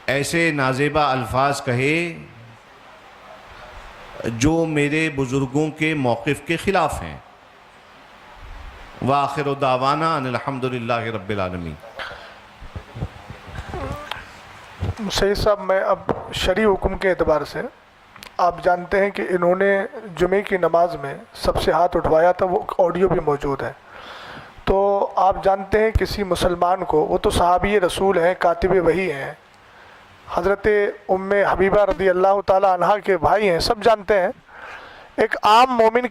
ایسے نازیبہ الفاظ کہے جو میرے بزرگوں کے موقف کے خلاف ہیں. وآخر دعوانا ان الحمدللہ رب العالمین. سید صاحب، میں اب شرعی حکم کے اعتبار سے، آپ جانتے ہیں کہ انہوں نے جمعے کی نماز میں سب سے ہاتھ اٹھوایا تھا، وہ آڈیو بھی موجود ہے. تو آپ جانتے ہیں کسی مسلمان کو، وہ تو صحابی رسول ہیں، کاتب وحی ہیں، حضرت ام حبیبہ رضی اللہ تعالی عنہ کے بھائی ہیں، سب جانتے ہیں. ایک عام مومن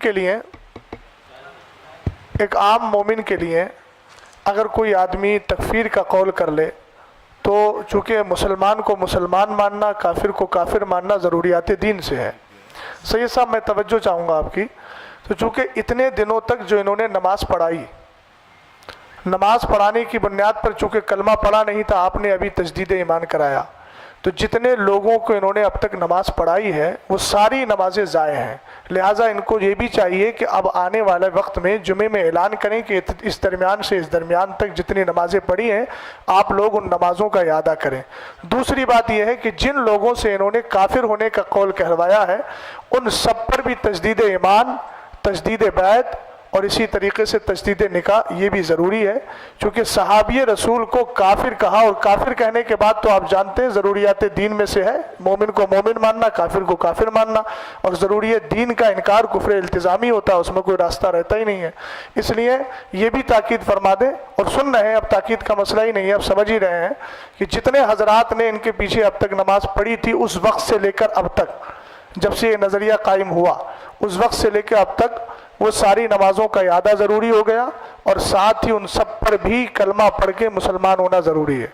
کے لیے اگر کوئی آدمی تکفیر کا قول کر لے تو چونکہ مسلمان کو مسلمان ماننا، کافر کو کافر ماننا ضروریات دین سے ہے. سید صاحب، میں توجہ چاہوں گا آپ کی تو چونکہ اتنے دنوں تک جو انہوں نے نماز پڑھائی، نماز پڑھانے کی بنیاد پر چونکہ کلمہ پڑھا نہیں تھا، آپ نے ابھی تجدید ایمان کرایا، تو جتنے لوگوں کو انہوں نے اب تک نماز پڑھائی ہے وہ ساری نمازیں ضائع ہیں۔ لہٰذا ان کو یہ بھی چاہیے کہ اب آنے والے وقت میں جمعے میں اعلان کریں کہ اس درمیان سے اس درمیان تک جتنی نمازیں پڑھی ہیں آپ لوگ ان نمازوں کا اعادہ کریں۔ دوسری بات یہ ہے کہ جن لوگوں سے انہوں نے کافر ہونے کا قول کہلوایا ہے ان سب پر بھی تجدید ایمان، تجدید بیعت اور اسی طریقے سے تجدید نکاح یہ بھی ضروری ہے، چونکہ صحابی رسول کو کافر کہا، اور کافر کہنے کے بعد تو آپ جانتے ہیں ضروریات دین میں سے ہے مومن کو مومن ماننا، کافر کو کافر ماننا، اور ضروریات دین کا انکار کفر التزامی ہوتا ہے، اس میں کوئی راستہ رہتا ہی نہیں ہے۔ اس لیے یہ بھی تاکید فرما دیں، اور سن رہے ہیں، اب تاکید کا مسئلہ ہی نہیں ہے، اب سمجھ ہی رہے ہیں کہ جتنے حضرات نے ان کے پیچھے اب تک نماز پڑھی تھی اس وقت سے لے کر اب تک، جب سے یہ نظریہ قائم ہوا اس وقت سے لے کے اب تک وہ ساری نمازوں کا اعادہ ضروری ہو گیا، اور ساتھ ہی ان سب پر بھی کلمہ پڑھ کے مسلمان ہونا ضروری ہے۔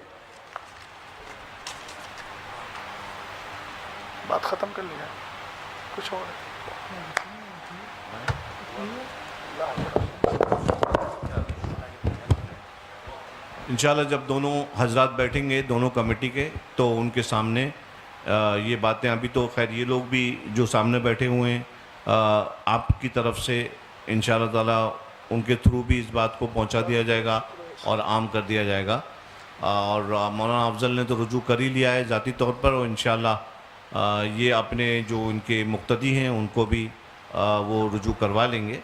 بات ختم کر لیا، کچھ اور انشاءاللہ جب دونوں حضرات بیٹھیں گے دونوں کمیٹی کے تو ان کے سامنے یہ باتیں، ابھی تو خیر یہ لوگ بھی جو سامنے بیٹھے ہوئے ہیں آپ کی طرف سے انشاءاللہ تعالیٰ ان کے تھرو بھی اس بات کو پہنچا دیا جائے گا اور عام کر دیا جائے گا، اور مولانا افضل نے تو رجوع کر ہی لیا ہے ذاتی طور پر، اور انشاءاللہ یہ اپنے جو ان کے مقتدی ہیں ان کو بھی وہ رجوع کروا لیں گے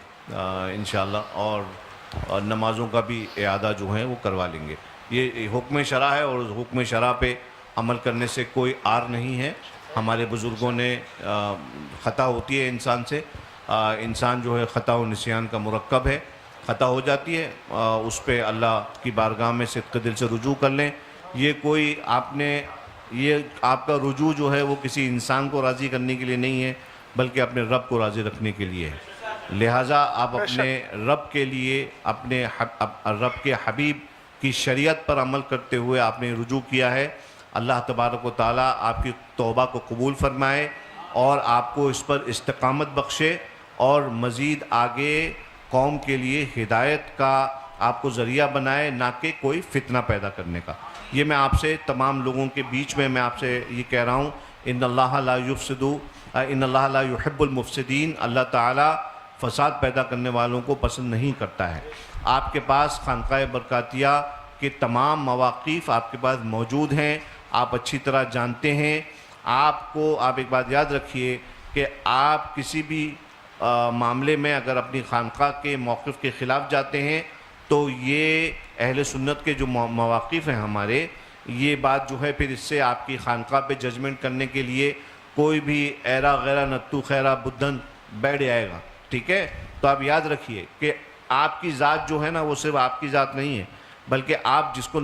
انشاءاللہ، اور نمازوں کا بھی اعادہ جو ہے وہ کروا لیں گے۔ یہ حکم شرع ہے اور حکم شرع پہ عمل کرنے سے کوئی عار نہیں ہے۔ ہمارے بزرگوں نے خطا ہوتی ہے انسان سے، انسان جو ہے خطا و نسیان کا مرکب ہے، خطا ہو جاتی ہے، اس پہ اللہ کی بارگاہ میں صدق دل سے رجوع کر لیں۔ یہ کوئی آپ کا رجوع جو ہے وہ کسی انسان کو راضی کرنے کے لیے نہیں ہے بلکہ اپنے رب کو راضی رکھنے کے لیے ہے۔ لہٰذا آپ اپنے رب کے لیے، اپنے رب کے حبیب کی شریعت پر عمل کرتے ہوئے آپ نے رجوع کیا ہے۔ اللہ تبارک و تعالیٰ آپ کی توبہ کو قبول فرمائے اور آپ کو اس پر استقامت بخشے، اور مزید آگے قوم کے لیے ہدایت کا آپ کو ذریعہ بنائے، نہ کہ کوئی فتنہ پیدا کرنے کا۔ یہ میں آپ سے تمام لوگوں کے بیچ میں آپ سے یہ کہہ رہا ہوں، ان اللہ لا يحب المفسدین، اللہ تعالیٰ فساد پیدا کرنے والوں کو پسند نہیں کرتا ہے۔ آپ کے پاس خانقاہ برکاتیہ کے تمام مواقف آپ کے پاس موجود ہیں، آپ اچھی طرح جانتے ہیں۔ آپ ایک بات یاد رکھیے کہ آپ کسی بھی معاملے میں اگر اپنی خانقاہ کے موقف کے خلاف جاتے ہیں تو یہ اہل سنت کے جو مواقف ہیں ہمارے، یہ بات جو ہے پھر اس سے آپ کی خانقاہ پہ ججمنٹ کرنے کے لیے کوئی بھی ایرا غیرہ نتو خیرہ بدھن بیٹھ جائے گا، ٹھیک ہے؟ تو آپ یاد رکھیے کہ آپ کی ذات جو ہے نا وہ صرف آپ کی ذات نہیں ہے، بلکہ آپ جس کو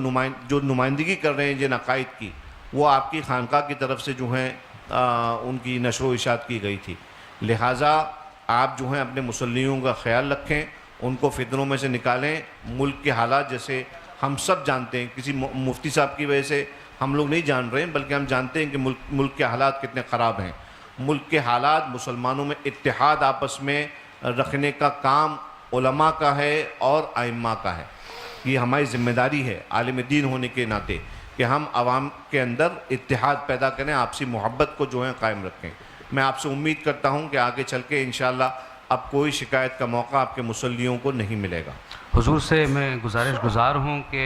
جو نمائندگی کر رہے ہیں جن عقائد کی، وہ آپ کی خانقاہ کی طرف سے جو ہیں ان کی نشر و اشاعت کی گئی تھی۔ لہٰذا آپ جو ہیں اپنے مسلیوں کا خیال رکھیں، ان کو فتنوں میں سے نکالیں۔ ملک کے حالات جیسے ہم سب جانتے ہیں، کسی مفتی صاحب کی وجہ سے ہم لوگ نہیں جان رہے ہیں بلکہ ہم جانتے ہیں کہ ملک کے حالات کتنے خراب ہیں۔ ملک کے حالات، مسلمانوں میں اتحاد آپس میں رکھنے کا کام علماء کا ہے اور ائمہ کا ہے۔ یہ ہماری ذمہ داری ہے عالم دین ہونے کے ناطے کہ ہم عوام کے اندر اتحاد پیدا کریں، آپسی محبت کو جو ہے قائم رکھیں۔ میں آپ سے امید کرتا ہوں کہ آگے چل کے انشاءاللہ اب کوئی شکایت کا موقع آپ کے مسلیوں کو نہیں ملے گا۔ حضور سے میں گزار ہوں کہ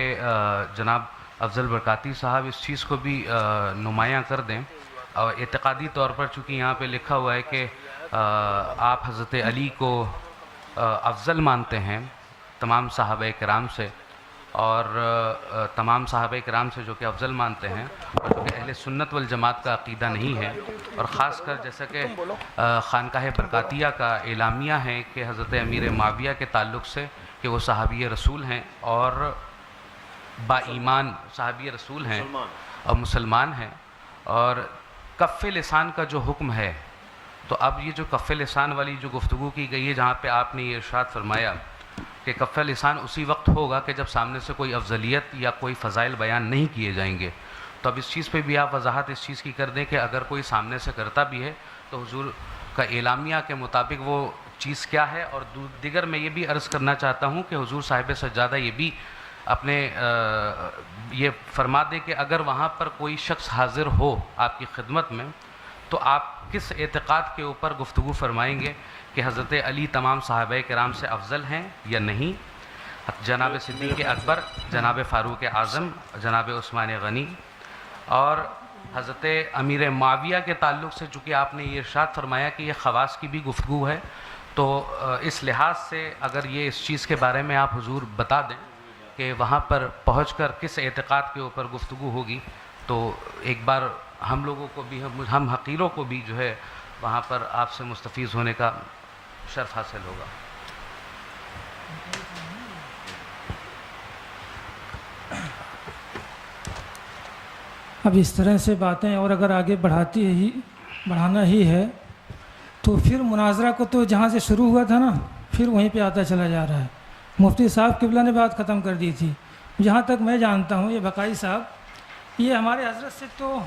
جناب افضل برکاتی صاحب اس چیز کو بھی نمایاں کر دیں، اور اعتقادی طور پر چونکہ یہاں پہ لکھا ہوا ہے کہ آپ حضرت علی کو افضل مانتے ہیں تمام صحابہ کرام سے، اور تمام صحابہ کرام سے جو کہ افضل مانتے ہیں، اور جو کہ اہل سنت والجماعت کا عقیدہ نہیں ہے، اور خاص کر جیسا کہ خانقاہ برکاتیہ کا اعلامیہ ہے کہ حضرت امیر معاویہ کے تعلق سے کہ وہ صحابی رسول ہیں اور با ایمان صحابی رسول ہیں اور مسلمان ہیں، اور کف لسان کا جو حکم ہے، تو اب یہ جو کف لسان والی جو گفتگو کی گئی ہے جہاں پہ آپ نے یہ ارشاد فرمایا کہ کف لسان اسی وقت ہوگا کہ جب سامنے سے کوئی افضلیت یا کوئی فضائل بیان نہیں کیے جائیں گے، تو اب اس چیز پہ بھی آپ وضاحت اس چیز کی کر دیں کہ اگر کوئی سامنے سے کرتا بھی ہے تو حضور کا اعلامیہ کے مطابق وہ چیز کیا ہے. اور دیگر میں یہ بھی عرض کرنا چاہتا ہوں کہ حضور صاحب سجادہ یہ بھی اپنے یہ فرما دیں کہ اگر وہاں پر کوئی شخص حاضر ہو آپ کی خدمت میں تو آپ کس اعتقاد کے اوپر گفتگو فرمائیں گے کہ حضرت علی تمام صحابہ کرام سے افضل ہیں یا نہیں. جناب صدیق اکبر، جناب فاروق اعظم، جناب عثمان غنی اور حضرت امیر معاویہ کے تعلق سے چونکہ آپ نے یہ ارشاد فرمایا کہ یہ خواص کی بھی گفتگو ہے، تو اس لحاظ سے اگر یہ اس چیز کے بارے میں آپ حضور بتا دیں کہ وہاں پر پہنچ کر کس اعتقاد کے اوپر گفتگو ہوگی، تو ایک بار ہم لوگوں کو بھی، ہم حقیروں کو بھی جو ہے وہاں پر آپ سے مستفیض ہونے کا شرف حاصل ہوگا. اب اس طرح سے باتیں اور اگر آگے بڑھانا ہی ہے تو پھر مناظرہ کو تو جہاں سے شروع ہوا تھا نا پھر وہیں پہ آتا چلا جا رہا ہے. مفتی صاحب قبلہ نے بات ختم کر دی تھی. جہاں تک میں جانتا ہوں یہ بقائی صاحب یہ ہمارے حضرت سے تو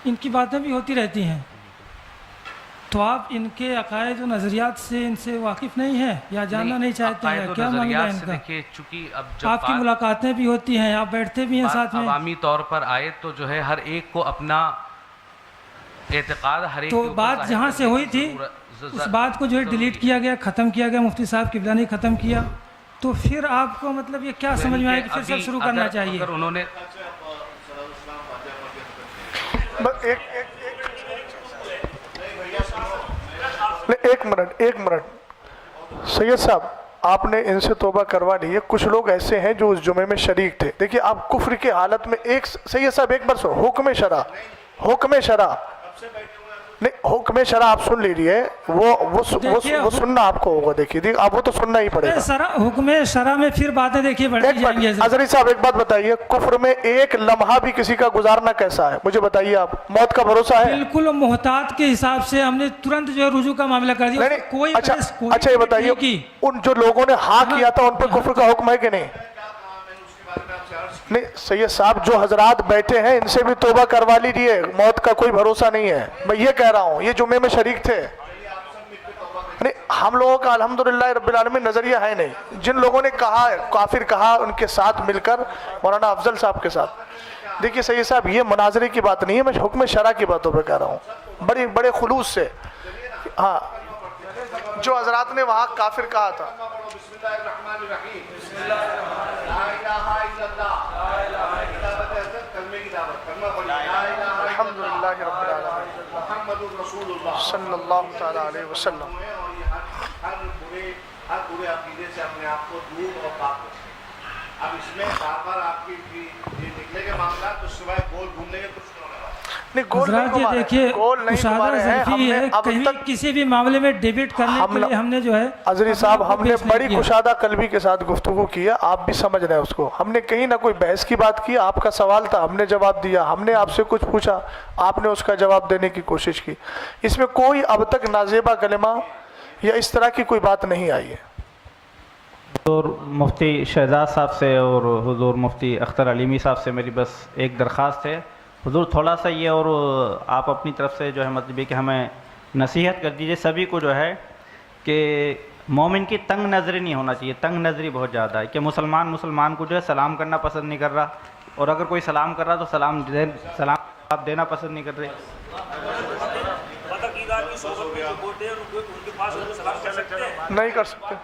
ان کی باتیں بھی ہوتی رہتی ہیں، تو آپ ان کے عقائد و نظریات سے ان سے واقف نہیں ہیں یا جاننا نہیں چاہتے ہیں؟ کیا معاملہ ہے ان کا؟ دیکھیے چونکہ اب جب آپ کی ملاقاتیں بھی ہوتی ہیں، آپ بیٹھتے بھی ہیں ساتھ میں، عوامی طور پر آئے تو جو ہے ہر ایک کو اپنا اعتقاد ہر ایک تو بات جہاں سے ہوئی تھی اس بات کو جو ہے ڈیلیٹ کیا گیا، ختم کیا گیا، مفتی صاحب قبلہ نے ختم کیا، تو پھر آپ کو مطلب یہ کیا سمجھ میں آئے کہ پھر سب شروع کرنا چاہیے؟ اگر انہوں نے ایک منٹ سید صاحب، آپ نے ان سے توبہ کروا لی ہے. کچھ لوگ ایسے ہیں جو اس جمعے میں شریک تھے. دیکھیے آپ کفر کی حالت میں سید صاحب ایک بار حکم شرع نہیں، حکم شرع آپ سن لیجیے، وہ سننا آپ کو ہوگا. دیکھیے آپ وہ تو سننا ہی پڑے گا. حکم شرع میں پھر باتیں دیکھیے بڑھتی جائیں گی. حضرت صاحب ایک بات بتائیے، کفر میں ایک لمحہ بھی کسی کا گزارنا کیسا ہے؟ مجھے بتائیے آپ، موت کا بھروسہ ہے؟ بالکل محتاط کے حساب سے ہم نے ترنت جو ہے رجوع کا معاملہ کر دیا. کوئی اچھا یہ بتائیے ان جو لوگوں نے ہاں کیا تھا ان پر کفر کا حکم ہے کہ نہیں؟ نہیں سید صاحب، جو حضرات بیٹھے ہیں ان سے بھی توبہ کروا لیجیے، موت کا کوئی بھروسہ نہیں ہے. میں یہ کہہ رہا ہوں، یہ جمعے میں شریک تھے. نہیں ہم لوگوں کا الحمدللہ رب العالمین نظریہ ہے نہیں. جن لوگوں نے کہا کافر کہا ان کے ساتھ مل کر مولانا افضل صاحب کے ساتھ. دیکھیے سید صاحب یہ مناظرے کی بات نہیں ہے، میں حکم شرع کی باتوں پہ کہہ رہا ہوں بڑے خلوص سے. ہاں جو حضرات نے وہاں کافر کہا تھا، الحمدللہ رب العالمین محمد رسول اللہ صلی اللہ تعالی علیہ وسلم. ہر برے عقیدے سے اپنے آپ کو دور اور پاک رکھیں. اب اس میں بار بار آپ کی یہ نکلے گے معاملات تو سوائے گول گھومنے کے کچھ حضرات یہ دیکھیے مشاہدہ ظرفی ہے، کہیں کسی بھی معاملے میں ڈیبیٹ کرنے کے لیے ہم نے جو ہے حضرت صاحب ہم نے بڑی کشادہ قلبی کے ساتھ گفتگو کی ہے. آپ بھی سمجھ رہے ہیں اس کو. ہم نے کہیں نہ کوئی بحث کی بات کی، آپ کا سوال تھا ہم نے جواب دیا، ہم نے آپ سے کچھ پوچھا آپ نے اس کا جواب دینے کی کوشش کی. اس میں کوئی اب تک نازیبہ کلمہ یا اس طرح کی کوئی بات نہیں آئی ہے. حضور مفتی شہزاد صاحب سے اور حضور مفتی اختر علیمی صاحب سے میری بس ایک درخواست ہے. حضور تھوڑا سا یہ اور آپ اپنی طرف سے جو ہے مطلب یہ کہ ہمیں نصیحت کر دیجئے سبھی کو جو ہے کہ مومن کی تنگ نظری نہیں ہونا چاہیے. تنگ نظری بہت زیادہ ہے کہ مسلمان کو جو ہے سلام کرنا پسند نہیں کر رہا، اور اگر کوئی سلام کر رہا تو سلام آپ دینا پسند نہیں کر رہے. نہیں کر سکتے.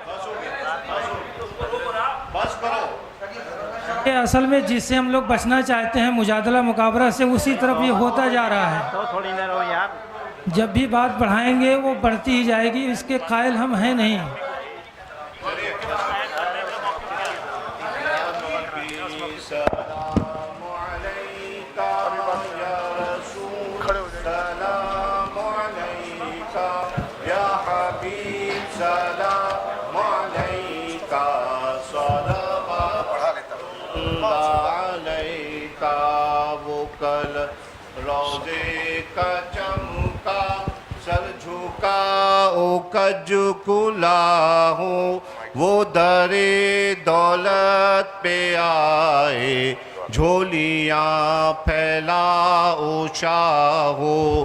اصل میں جس سے ہم لوگ بچنا چاہتے ہیں مجادلہ مقابلہ سے، اسی طرف یہ ہوتا جا رہا ہے. جب بھی بات بڑھائیں گے وہ بڑھتی ہی جائے گی، اس کے قائل ہم ہیں نہیں. کج کلا ہوں وہ در دولت پہ آئے، جھولیاں پھیلا او شاہ ہو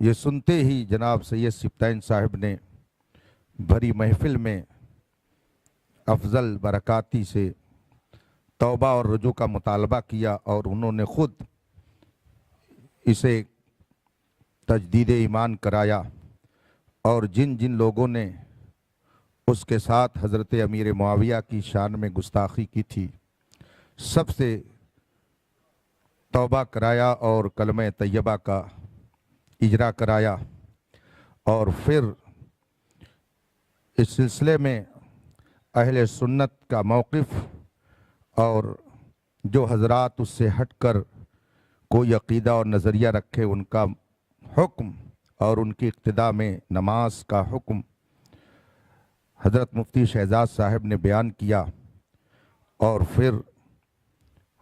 یہ سنتے ہی جناب سید سبطین صاحب نے بھری محفل میں افضل برکاتی سے توبہ اور رجوع کا مطالبہ کیا، اور انہوں نے خود اسے تجدید ایمان کرایا، اور جن جن لوگوں نے اس کے ساتھ حضرت امیر معاویہ کی شان میں گستاخی کی تھی سب سے توبہ کرایا اور کلمہ طیبہ کا اجرا کرایا، اور پھر اس سلسلے میں اہل سنت کا موقف اور جو حضرات اس سے ہٹ کر کوئی عقیدہ اور نظریہ رکھے ان کا حکم اور ان کی اقتداء میں نماز کا حکم حضرت مفتی شہزاد صاحب نے بیان کیا، اور پھر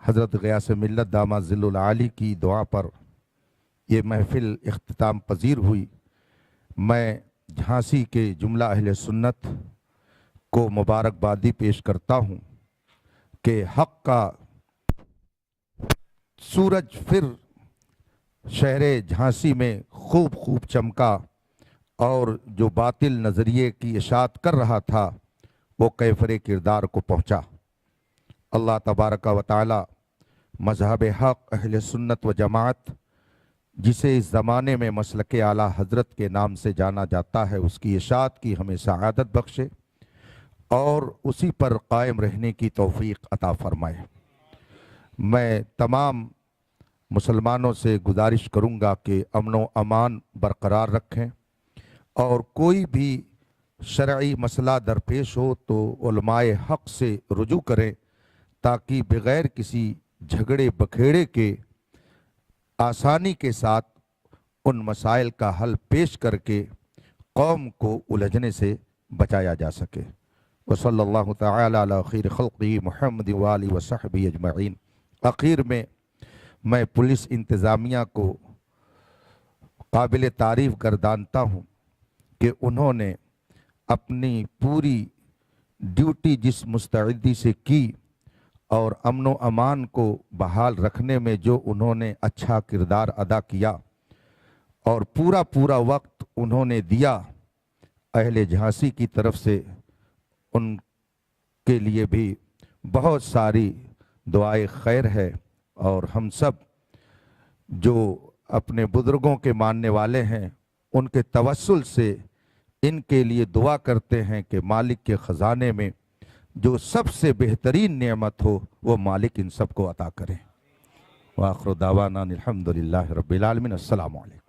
حضرت غیاث ملت داماد ظل العالی کی دعا پر یہ محفل اختتام پذیر ہوئی۔ میں جھانسی کے جملہ اہل سنت کو مبارکبادی پیش کرتا ہوں کہ حق کا سورج پھر شہر جھانسی میں خوب چمکا، اور جو باطل نظریے کی اشاعت کر رہا تھا وہ کیفر کردار کو پہنچا۔ اللہ تبارک و تعالی مذہب حق اہل سنت و جماعت جسے اس زمانے میں مسلک اعلیٰ حضرت کے نام سے جانا جاتا ہے اس کی اشاعت کی ہمیں سعادت بخشے اور اسی پر قائم رہنے کی توفیق عطا فرمائے۔ میں تمام مسلمانوں سے گزارش کروں گا کہ امن و امان برقرار رکھیں، اور کوئی بھی شرعی مسئلہ درپیش ہو تو علماء حق سے رجوع کریں تاکہ بغیر کسی جھگڑے بکھیڑے کے آسانی کے ساتھ ان مسائل کا حل پیش کر کے قوم کو الجھنے سے بچایا جا سکے۔ وصلی اللہ تعالی علی خیر خلقہ محمد وآلہ وصحبہ اجمعین۔ آخر میں پولیس انتظامیہ کو قابل تعریف گردانتا ہوں کہ انہوں نے اپنی پوری ڈیوٹی جس مستعدی سے کی اور امن و امان کو بحال رکھنے میں جو انہوں نے اچھا کردار ادا کیا اور پورا وقت انہوں نے دیا، اہل جھانسی کی طرف سے ان کے لیے بھی بہت ساری دعائے خیر ہے، اور ہم سب جو اپنے بزرگوں کے ماننے والے ہیں ان کے توسل سے ان کے لیے دعا کرتے ہیں کہ مالک کے خزانے میں جو سب سے بہترین نعمت ہو وہ مالک ان سب کو عطا کرے۔ وآخر دعوانا الحمدللہ رب العالمین۔ السلام علیکم۔